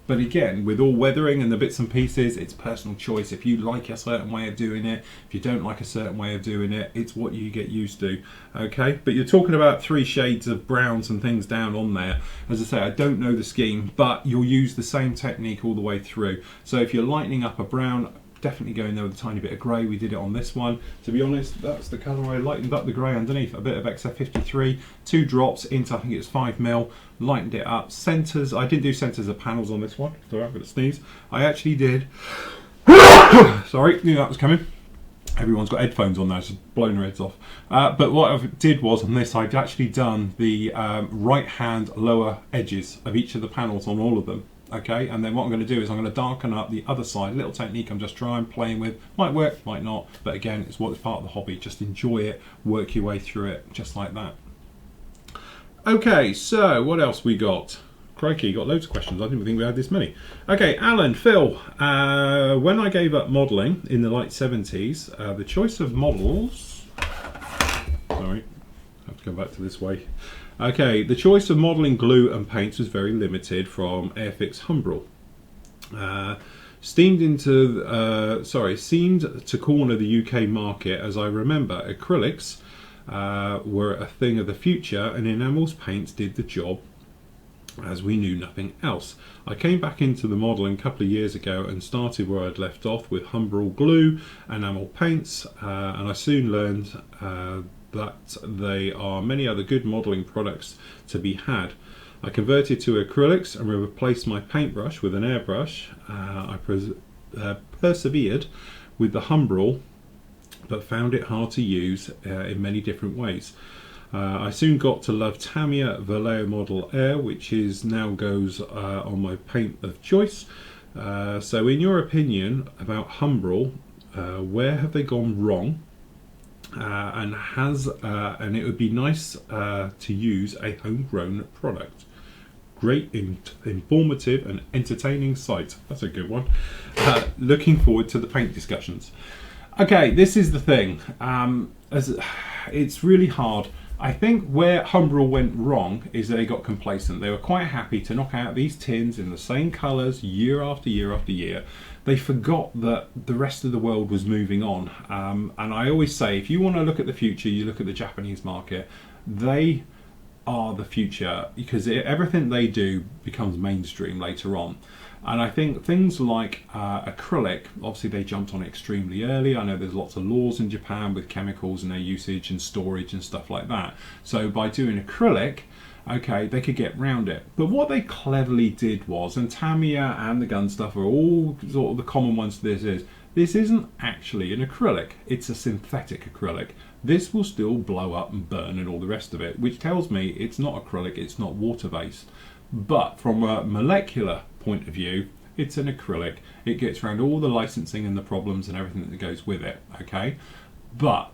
But again, with all weathering and the bits and pieces, it's personal choice. If you like a certain way of doing it, if you don't like a certain way of doing it, it's what you get used to. Okay, but you're talking about 3 shades of browns and things down on there. As I say, I don't know the scheme, but you'll use the same technique all the way through. So if you're lightening up a brown, definitely go in there with a tiny bit of grey. We did it on this one. To be honest, that's the colour I lightened up the grey underneath. A bit of XF53, 2 drops into, I think it's 5mm, lightened it up. Centres, I didn't do centres of panels on this one. Sorry, I'm going to sneeze. I actually did. Sorry, knew that was coming. Everyone's got headphones on now, it's just blown their heads off. But what I did was on this, I'd actually done the right hand lower edges of each of the panels on all of them. Okay, and then what I'm going to do is I'm going to darken up the other side. Little technique I'm just trying, playing with. Might work, might not. But again, it's part of the hobby. Just enjoy it, work your way through it, just like that. Okay, so what else we got? Crikey, got loads of questions. I didn't think we had this many. Okay, Alan, Phil, when I gave up modelling in the late 70s, the choice of models... Sorry, I have to go back to this way. Okay, the choice of modelling glue and paints was very limited from Airfix Humbrol. Seemed to corner the UK market, as I remember acrylics were a thing of the future and enamels paints did the job as we knew nothing else. I came back into the modelling a couple of years ago and started where I'd left off with Humbrol glue, enamel paints, and I soon learned that there are many other good modelling products to be had. I converted to acrylics and replaced my paintbrush with an airbrush. I persevered with the Humbrol, but found it hard to use in many different ways. I soon got to love Tamiya Vallejo Model Air, which is now goes on my paint of choice. So in your opinion about Humbrol, where have they gone wrong? And it would be nice to use a homegrown product. Great, informative and entertaining site. That's a good one. Looking forward to the paint discussions. Okay, this is the thing. It's really hard. I think where Humbrol went wrong is they got complacent. They were quite happy to knock out these tins in the same colours year after year after year. They forgot that the rest of the world was moving on. And I always say, if you want to look at the future, you look at the Japanese market. They are the future because everything they do becomes mainstream later on. And I think things like acrylic, obviously they jumped on it extremely early. I know there's lots of laws in Japan with chemicals and their usage and storage and stuff like that. So by doing acrylic, okay, they could get round it. But what they cleverly did was, and Tamiya and the gun stuff are all sort of the common ones to this isn't actually an acrylic, it's a synthetic acrylic. This will still blow up and burn and all the rest of it, which tells me it's not acrylic, it's not water-based. but from a molecular point of view, it's an acrylic. It gets around all the licensing and the problems and everything that goes with it, okay? But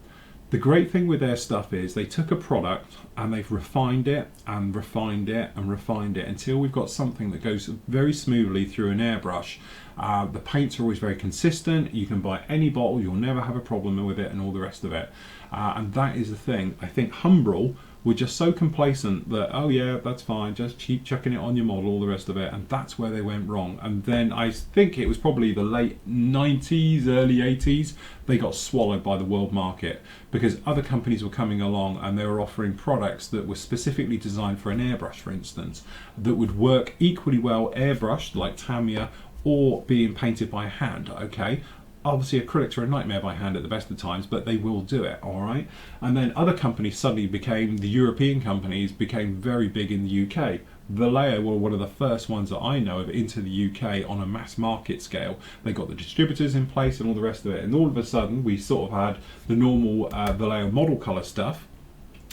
the great thing with their stuff is they took a product and they've refined it and refined it and refined it until we've got something that goes very smoothly through an airbrush. The paints are always very consistent. You can buy any bottle, you'll never have a problem with it and all the rest of it. And that is the thing. I think Humbrol were just so complacent that, oh yeah, that's fine, just keep chucking it on your model, all the rest of it, and that's where they went wrong. And then I think it was probably the late 90s, early 80s, they got swallowed by the world market because other companies were coming along and they were offering products that were specifically designed for an airbrush, for instance, that would work equally well airbrushed like Tamiya or being painted by hand, okay? Obviously acrylics are a nightmare by hand at the best of times, but they will do it, all right? And then other companies suddenly became, the European companies became very big in the UK. Vallejo were one of the first ones that I know of into the UK on a mass market scale. They got the distributors in place and all the rest of it, and all of a sudden we sort of had the normal Vallejo model colour stuff,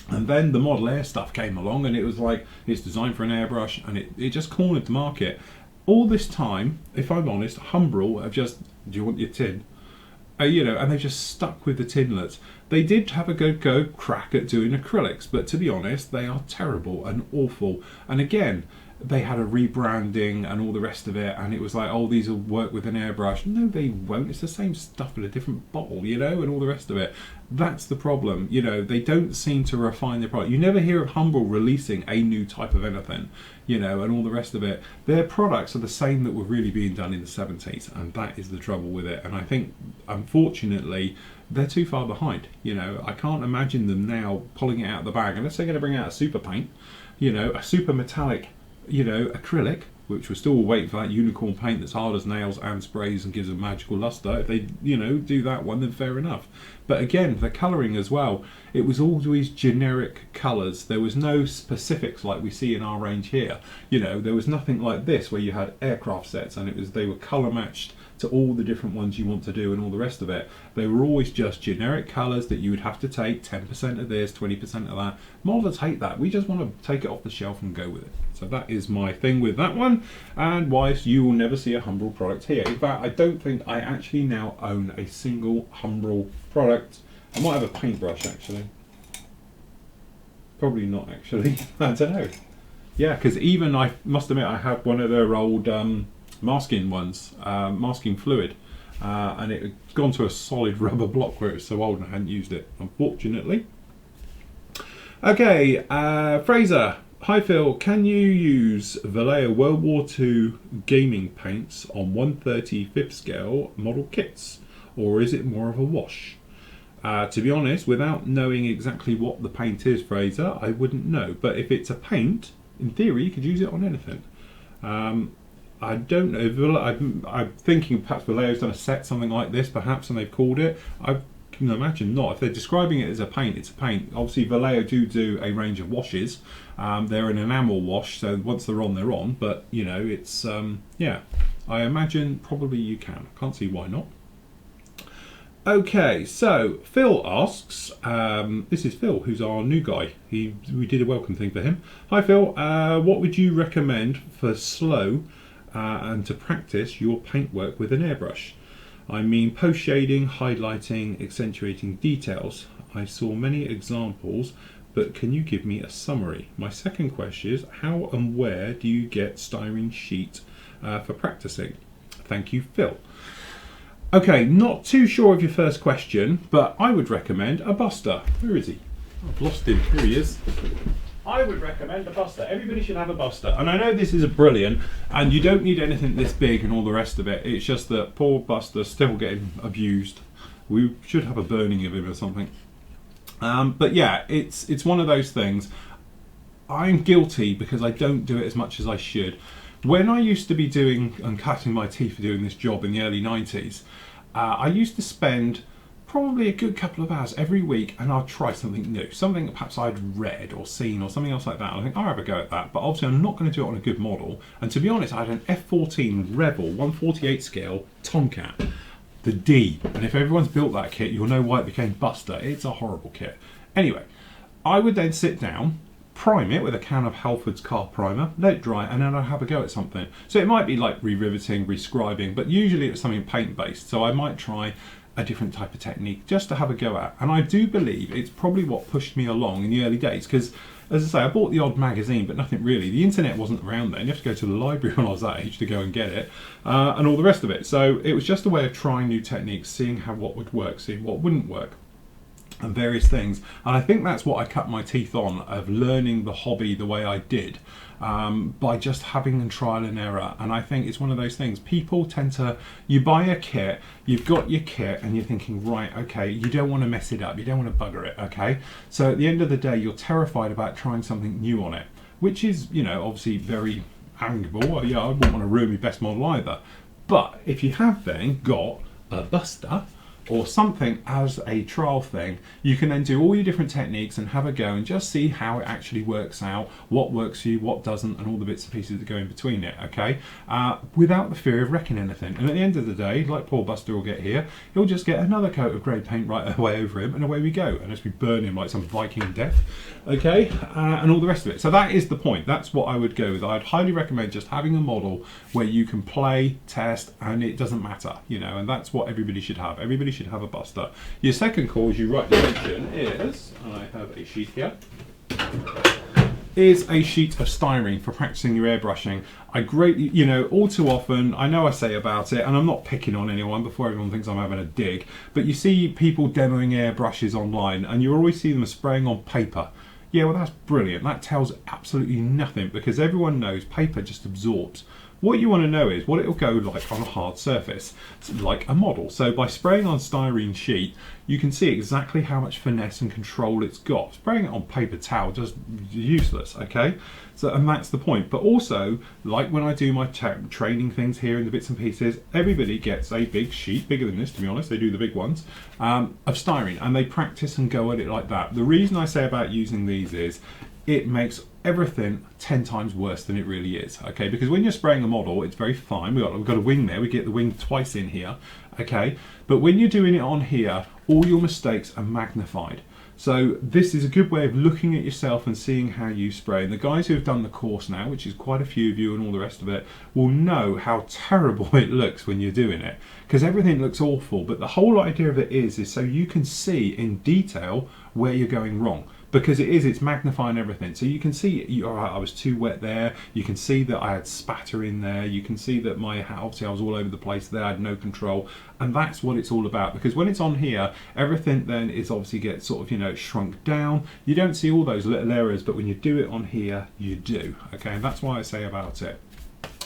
and then the Model Air stuff came along and it was like, it's designed for an airbrush, and it just cornered the market. All this time, if I'm honest, Humbrol have just, do you want your tin? You know, and they just stuck with the tinlets. They did have a go crack at doing acrylics, but to be honest, they are terrible and awful. And again, they had a rebranding and all the rest of it, and it was like, oh, these will work with an airbrush. No, they won't. It's the same stuff in a different bottle, you know, and all the rest of it. That's the problem. You know, they don't seem to refine their product. You never hear of Humbrol releasing a new type of anything, you know, and all the rest of it. Their products are the same that were really being done in the 70s, and that is the trouble with it. And I think, unfortunately, they're too far behind. You know, I can't imagine them now pulling it out of the bag. Unless they're going to bring out a super paint, you know, a super metallic, you know, acrylic, which we're still waiting for that unicorn paint that's hard as nails and sprays and gives a magical luster. If they, you know, do that one, then fair enough. But again, the colouring as well, it was always generic colours. There was no specifics like we see in our range here. You know, there was nothing like this where you had aircraft sets and they were colour matched to all the different ones you want to do and all the rest of it. They were always just generic colours that you would have to take 10% of this, 20% of that. Modelers hate that. We just want to take it off the shelf and go with it. So that is my thing with that one, and why you will never see a Humbrol product here. In fact, I don't think I actually now own a single Humbrol product. I might have a paintbrush actually. Probably not actually. I don't know. Yeah, because even I must admit I have one of their old masking ones, masking fluid, and it had gone to a solid rubber block where it was so old and I hadn't used it, unfortunately. Okay, Fraser. Hi Phil, can you use Vallejo World War II gaming paints on 1/35th scale model kits, or is it more of a wash? To be honest, without knowing exactly what the paint is, Fraser, I wouldn't know. But if it's a paint, in theory, you could use it on anything. I don't know. I'm thinking perhaps Vallejo's done a set, something like this, perhaps, and they've called it. I can imagine not. If they're describing it as a paint, it's a paint. Obviously, Vallejo do a range of washes. They're an enamel wash, so once they're on, they're on. But, you know, it's, yeah, I imagine probably you can. Can't see why not. Okay, so Phil asks, this is Phil, who's our new guy. We did a welcome thing for him. Hi Phil, what would you recommend for slow and to practice your paintwork with an airbrush? I mean post shading, highlighting, accentuating details. I saw many examples, but can you give me a summary? My second question is, how and where do you get styrene sheet for practicing? Thank you, Phil. Okay, not too sure of your first question, but I would recommend a buster. Where is he? I've lost him. Here he is. I would recommend a buster. Everybody should have a buster. And I know this is a brilliant, and you don't need anything this big and all the rest of it. It's just that poor Buster's still getting abused. We should have a burning of him or something. But yeah, it's one of those things. I'm guilty because I don't do it as much as I should. When I used to be doing and cutting my teeth for doing this job in the early 90s, I used to spend probably a good couple of hours every week, and I'd try something new, something perhaps I'd read or seen or something else like that. I think I'll have a go at that, but obviously I'm not going to do it on a good model. And to be honest, I had an F14 Rebel 1/48 scale Tomcat, the D, and if everyone's built that kit, you'll know why it became Buster. It's a horrible kit. Anyway, I would then sit down prime it with a can of Halford's car primer, let it dry, and then I'll have a go at something. So it might be like re-riveting, rescribing, but usually it's something paint based. So I might try a different type of technique just to have a go at. And I do believe it's probably what pushed me along in the early days, because as I say, I bought the odd magazine, but nothing really. The internet wasn't around then. You have to go to the library when I was that age to go and get it, and all the rest of it. So it was just a way of trying new techniques, seeing what would work, seeing what wouldn't work, and various things. And I think that's what I cut my teeth on, of learning the hobby the way I did, by just having trial and error. And I think it's one of those things, people tend to, you buy a kit, you've got your kit, and you're thinking, right, okay, you don't want to mess it up, you don't want to bugger it, okay? So at the end of the day, you're terrified about trying something new on it, which is, you know, obviously very amiable. Well, yeah, I wouldn't want to ruin my best model either. But if you have then got a buster or something as a trial thing, you can then do all your different techniques and have a go and just see how it actually works out, what works for you, what doesn't, and all the bits and pieces that go in between it, okay? Without the fear of wrecking anything. And at the end of the day, like poor Buster will get here, he'll just get another coat of grey paint right away over him, and away we go, unless we burn him like some Viking death, okay? And all the rest of it. So that is the point. That's what I would go with. I'd highly recommend just having a model where you can play, test, and it doesn't matter, you know, and that's what everybody should have. Everybody should have a buster. Your second call, as you rightly mentioned, is, and I have a sheet here, is a sheet of styrene for practicing your airbrushing. I greatly, you know, all too often, I know I say about it, and I'm not picking on anyone before everyone thinks I'm having a dig, but you see people demoing airbrushes online, and you always see them spraying on paper. Yeah, well, that's brilliant. That tells absolutely nothing, because everyone knows paper just absorbs. What you want to know is what it'll go like on a hard surface, like a model. So by spraying on styrene sheet, you can see exactly how much finesse and control it's got. Spraying it on paper towel just useless, okay? So, and that's the point. But also, like when I do my training things here in the bits and pieces, everybody gets a big sheet, bigger than this to be honest, they do the big ones, of styrene, and they practice and go at it like that. The reason I say about using these is, it makes everything 10 times worse than it really is, okay? Because when you're spraying a model, it's very fine. We've got a wing there, we get the wing twice in here, okay? But when you're doing it on here, all your mistakes are magnified. So this is a good way of looking at yourself and seeing how you spray. And the guys who have done the course now, which is quite a few of you and all the rest of it, will know how terrible it looks when you're doing it, because everything looks awful. But the whole idea of it is so you can see in detail where you're going wrong. Because it's magnifying everything. So you can see, all right, I was too wet there. You can see that I had spatter in there. You can see that obviously I was all over the place there. I had no control. And that's what it's all about. Because when it's on here, everything then is obviously gets sort of, you know, shrunk down. You don't see all those little errors, but when you do it on here, you do. Okay, and that's why I say about it.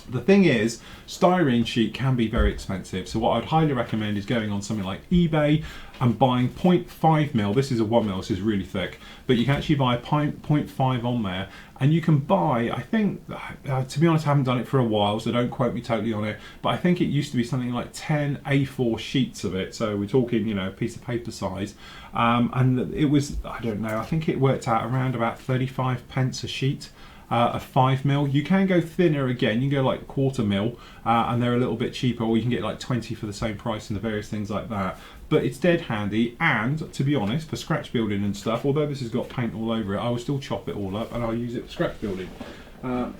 The thing is, styrene sheet can be very expensive, so what I'd highly recommend is going on something like eBay and buying 0.5mm. This is a 1mm, this is really thick, but you can actually buy 0.5 on there, and you can buy, I think, to be honest, I haven't done it for a while, so don't quote me totally on it, but I think it used to be something like 10 A4 sheets of it, so we're talking, you know, a piece of paper size, and it was, I don't know, I think it worked out around about 35 pence a sheet. Of 5mm. You can go thinner again, you can go like 1/4 mil, and they're a little bit cheaper, or you can get like 20 for the same price and the various things like that. But it's dead handy, and to be honest, for scratch building and stuff, although this has got paint all over it, I will still chop it all up and I'll use it for scratch building.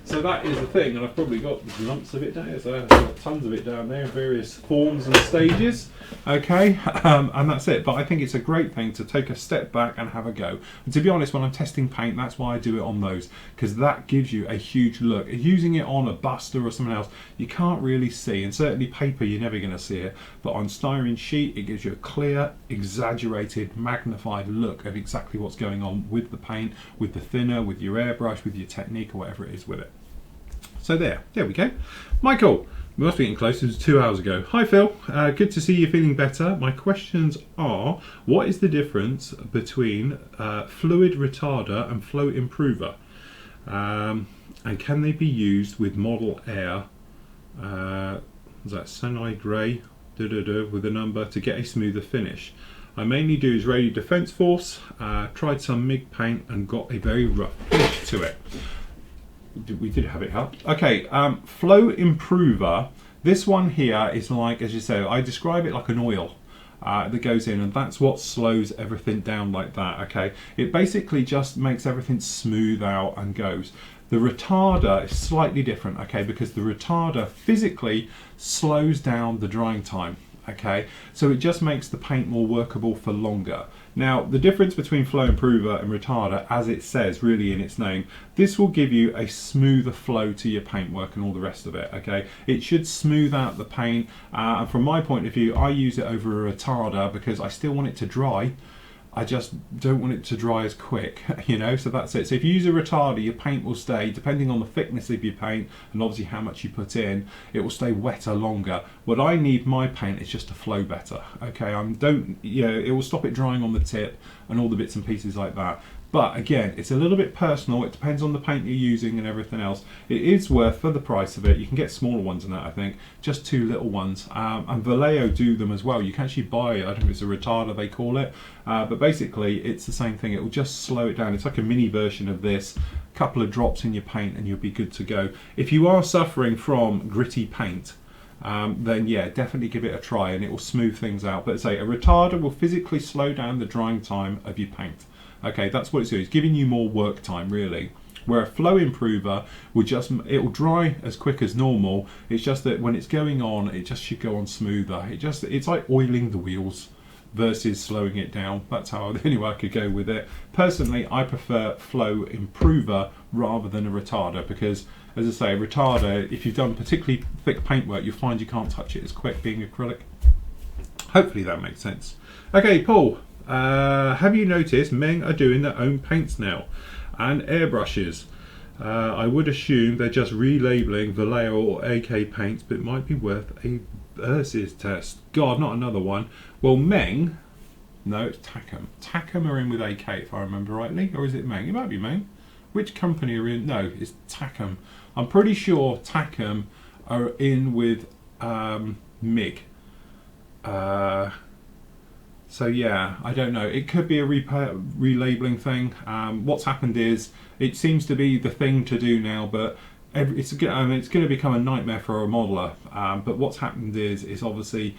So that is the thing, and I've probably got lumps of it down there, so I've got tons of it down there in various forms and stages, okay, and that's it. But I think it's a great thing to take a step back and have a go. And to be honest, when I'm testing paint, that's why I do it on those, because that gives you a huge look. Using it on a buster or something else, you can't really see, and certainly paper, you're never going to see it, but on styrene sheet, it gives you a clear, exaggerated, magnified look of exactly what's going on with the paint, with the thinner, with your airbrush, with your technique, or whatever it is with it. So there we go. Michael, we must be getting close. It was 2 hours ago. Hi Phil, good to see you feeling better. My questions are, what is the difference between fluid retarder and flow improver? And can they be used with model air? Is that Sunny Grey with a number to get a smoother finish? I mainly do Israeli Defence Force, tried some MIG paint and got a very rough finish to it. We did have it up. Okay, flow improver. This one here is like, as you say, I describe it like an oil. that goes in, and that's what slows everything down like that. Okay, it basically just makes everything smooth out and goes. The retarder is slightly different, okay, because the retarder physically slows down the drying time. Okay, so it just makes the paint more workable for longer. Now, the difference between flow improver and retarder, as it says really in its name, this will give you a smoother flow to your paintwork and all the rest of it. Okay, it should smooth out the paint, and from my point of view, I use it over a retarder because I still want it to dry. I just don't want it to dry as quick, you know, so that's it. So if you use a retarder, your paint will stay, depending on the thickness of your paint and obviously how much you put in, it will stay wetter longer. What I need my paint is just to flow better, okay? It will stop it drying on the tip and all the bits and pieces like that. But again, it's a little bit personal. It depends on the paint you're using and everything else. It is worth, for the price of it, you can get smaller ones than that, I think, just 2 little ones. And Vallejo do them as well. You can actually buy, I don't know if it's a retarder they call it, but basically it's the same thing. It will just slow it down. It's like a mini version of this. A couple of drops in your paint and you'll be good to go. If you are suffering from gritty paint, then yeah, definitely give it a try and it will smooth things out. But say a retarder will physically slow down the drying time of your paint. Okay, that's what it's doing. It's giving you more work time, really. Where a flow improver will it will dry as quick as normal. It's just that when it's going on, it just should go on smoother. It's like oiling the wheels versus slowing it down. That's how the only way I could go with it. Personally, I prefer flow improver rather than a retarder because, as I say, a retarder, if you've done particularly thick paintwork, you'll find you can't touch it as quick being acrylic. Hopefully that makes sense. Okay, Paul. Have you noticed men are doing their own paints now and airbrushes? I would assume they're just relabeling Vallejo or AK paints, but it might be worth a versus test. God, not another one. Well, Meng, no, it's Takum. Takum are in with AK, if I remember rightly, or is it Meng? It might be Meng. Which company are in? No, it's Takum. I'm pretty sure Takum are in with MIG. So yeah, I don't know. It could be a relabeling thing. What's happened is it seems to be the thing to do now, but it's going to become a nightmare for a modeler. But what's happened is obviously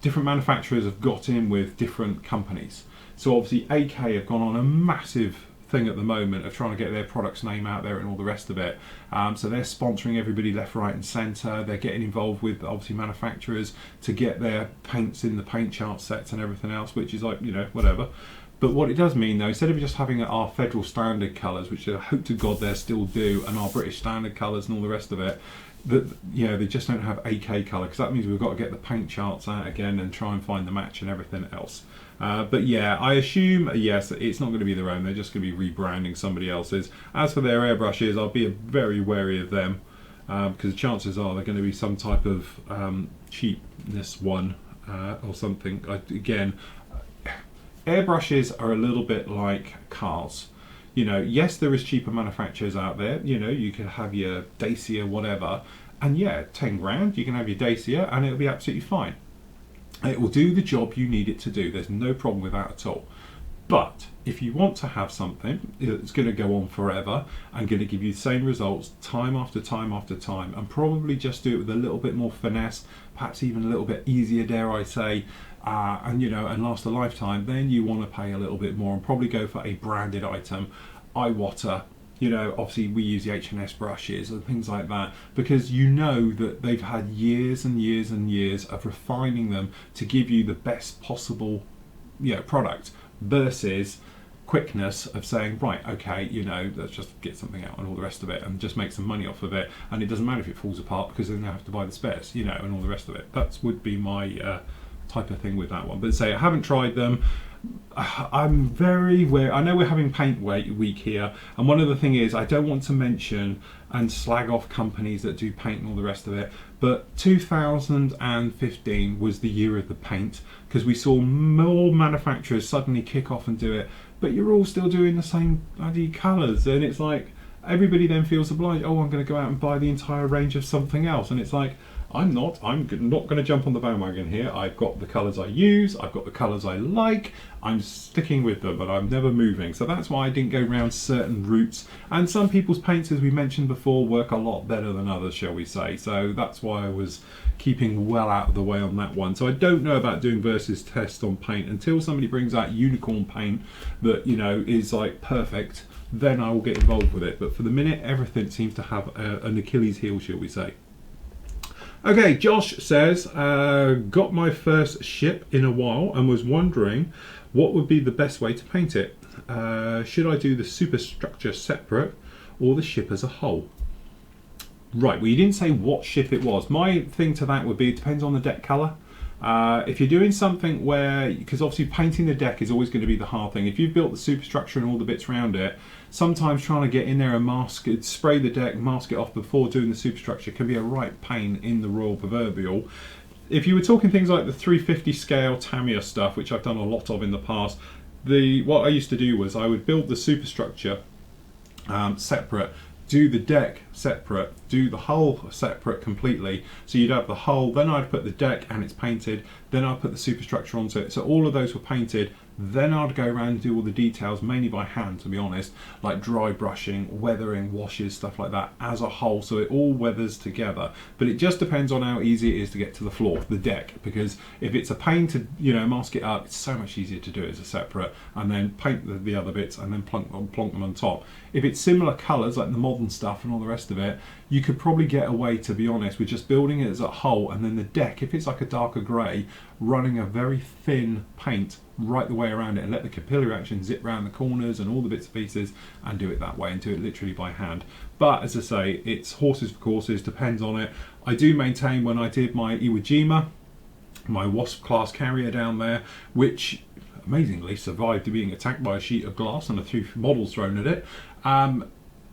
different manufacturers have got in with different companies. So obviously AK have gone on a massive thing at the moment of trying to get their product's name out there and all the rest of it. So they're sponsoring everybody left, right and centre. They're getting involved with obviously manufacturers to get their paints in the paint chart sets and everything else, which is like, you know, whatever. But what it does mean though, instead of just having our federal standard colours, which I hope to God they still do, and our British standard colours and all the rest of it, that, you know, they just don't have AK colour, because that means we've got to get the paint charts out again and try and find the match and everything else. But yeah, I assume, yes, it's not going to be their own. They're just going to be rebranding somebody else's. As for their airbrushes, I'll be very wary of them, because chances are they're going to be some type of cheapness one or something. Again, airbrushes are a little bit like cars. You know, yes, there is cheaper manufacturers out there. You know, you can have your Dacia, whatever, and yeah, 10 grand, you can have your Dacia and it'll be absolutely fine. It will do the job you need it to do. There's no problem with that at all. But if you want to have something that's going to go on forever and going to give you the same results time after time after time, and probably just do it with a little bit more finesse, perhaps even a little bit easier, dare I say, and you know, and last a lifetime, then you want to pay a little bit more and probably go for a branded item. Iwata, you know, obviously we use the H&S brushes and things like that, because you know that they've had years and years and years of refining them to give you the best possible, you know, product, versus quickness of saying, right, okay, you know, let's just get something out and all the rest of it and just make some money off of it, and it doesn't matter if it falls apart because then they have to buy the spares, you know, and all the rest of it. That would be my type of thing with that one. But say I haven't tried them. I'm very aware. I know we're having paint week here, and one of the thing is I don't want to mention and slag off companies that do paint and all the rest of it, but 2015 was the year of the paint, because we saw more manufacturers suddenly kick off and do it, but you're all still doing the same bloody colours, and it's like everybody then feels obliged, oh, I'm going to go out and buy the entire range of something else, and it's like, I'm not going to jump on the bandwagon here. I've got the colours I use, I've got the colours I like, I'm sticking with them, but I'm never moving. So that's why I didn't go around certain routes. And some people's paints, as we mentioned before, work a lot better than others, shall we say. So that's why I was keeping well out of the way on that one. So I don't know about doing versus test on paint until somebody brings out unicorn paint that, you know, is like perfect. Then I will get involved with it. But for the minute, everything seems to have an Achilles heel, shall we say. Okay, Josh says, got my first ship in a while and was wondering what would be the best way to paint it. Should I do the superstructure separate or the ship as a whole? Right, well, you didn't say what ship it was. My thing to that would be, it depends on the deck colour. If you're doing something where, because obviously painting the deck is always going to be the hard thing. If you've built the superstructure and all the bits around it, sometimes trying to get in there and mask it, spray the deck, mask it off before doing the superstructure can be a right pain in the royal proverbial. If you were talking things like the 350 scale Tamiya stuff, which I've done a lot of in the past, what I used to do was I would build the superstructure separate, do the deck separate, do the hull separate completely. So you'd have the hull, then I'd put the deck and it's painted, then I'd put the superstructure onto it. So all of those were painted. Then I'd go around and do all the details, mainly by hand, to be honest, like dry brushing, weathering, washes, stuff like that, as a whole, so it all weathers together. But it just depends on how easy it is to get to the floor, the deck, because if it's a pain to, you know, mask it up, it's so much easier to do it as a separate, and then paint the other bits, and then plonk them on top. If it's similar colours, like the modern stuff and all the rest of it, you could probably get away, to be honest, with just building it as a whole, and then the deck, if it's like a darker grey, running a very thin paint right the way around it and let the capillary action zip around the corners and all the bits and pieces and do it that way and do it literally by hand. But as I say, it's horses for courses, depends on it. I do maintain when I did my Iwo Jima, my Wasp class carrier down there, which amazingly survived being attacked by a sheet of glass and a few models thrown at it,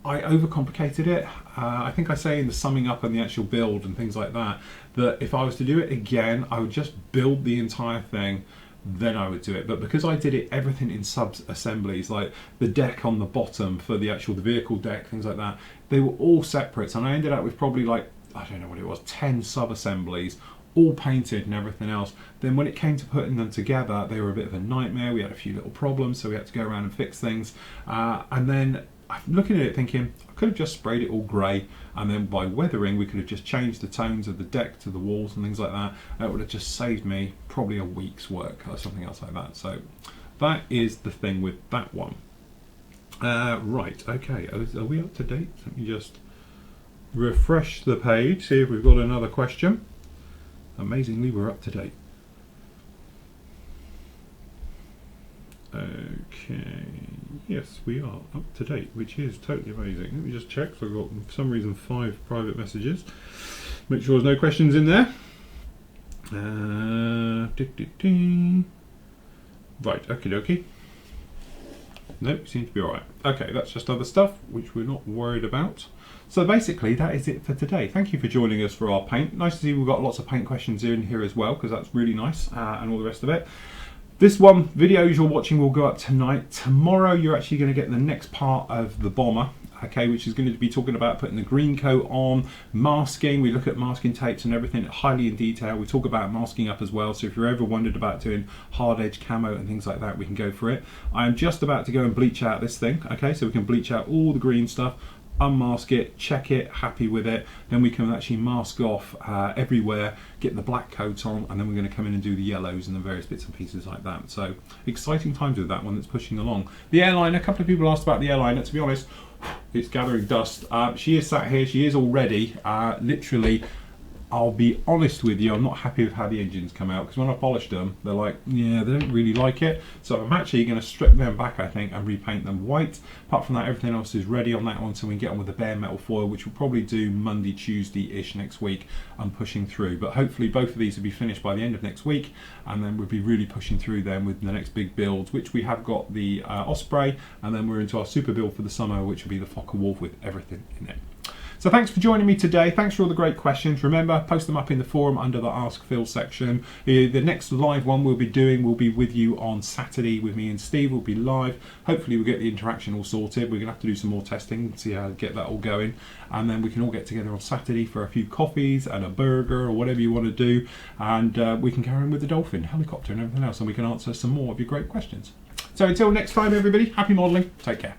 I overcomplicated it. I think I say in the summing up and the actual build and things like that, that if I was to do it again, I would just build the entire thing, then I would do it. But because I did it everything in sub-assemblies, like the deck on the bottom for the vehicle deck, things like that, they were all separate. And I ended up with probably like, I don't know what it was, 10 sub-assemblies, all painted and everything else. Then when it came to putting them together, they were a bit of a nightmare. We had a few little problems, so we had to go around and fix things. And then I'm looking at it thinking, I could have just sprayed it all grey, and then by weathering we could have just changed the tones of the deck to the walls and things like that. That would have just saved me probably a week's work or something else like that. So that is the thing with that one. Right, okay, are we up to date? Let me just refresh the page, see if we've got another question. Amazingly, we're up to date. Okay, yes, we are up to date, which is totally amazing. Let me just check, so I've got, for some reason, 5 private messages. Make sure there's no questions in there. Right, okie dokie. Nope, seems to be alright. Okay, that's just other stuff, which we're not worried about. So basically, that is it for today. Thank you for joining us for our paint. Nice to see we've got lots of paint questions in here as well, because that's really nice, and all the rest of it. This one video you're watching will go up tonight. Tomorrow you're actually going to get the next part of the bomber, okay, which is going to be talking about putting the green coat on, masking. We look at masking tapes and everything highly in detail. We talk about masking up as well, so if you're ever wondered about doing hard edge camo and things like that, we can go for it. I am just about to go and bleach out this thing, okay, so we can bleach out all the green stuff, unmask it, check it, happy with it, then we can actually mask off everywhere, get the black coat on, and then we're going to come in and do the yellows and the various bits and pieces like that. So exciting times with that one that's pushing along. The airliner, a couple of people asked about the airliner. To be honest, it's gathering dust. She is sat here, she is all ready. Literally, I'll be honest with you, I'm not happy with how the engines come out, because when I polished them, they're like, yeah, they don't really like it. So I'm actually going to strip them back, I think, and repaint them white. Apart from that, everything else is ready on that one, so we can get on with the bare metal foil, which we'll probably do Monday, Tuesday-ish next week. I'm pushing through, but hopefully both of these will be finished by the end of next week, and then we'll be really pushing through then with the next big builds, which we have got the Osprey, and then we're into our super build for the summer, which will be the Fokker Wolf with everything in it. So thanks for joining me today. Thanks for all the great questions. Remember, post them up in the forum under the Ask Phil section. The next live one we'll be doing will be with you on Saturday with me and Steve. We'll be live. Hopefully we'll get the interaction all sorted. We're going to have to do some more testing, see how to get that all going. And then we can all get together on Saturday for a few coffees and a burger or whatever you want to do. And we can carry on with the dolphin, helicopter and everything else. And we can answer some more of your great questions. So until next time, everybody, happy modelling. Take care.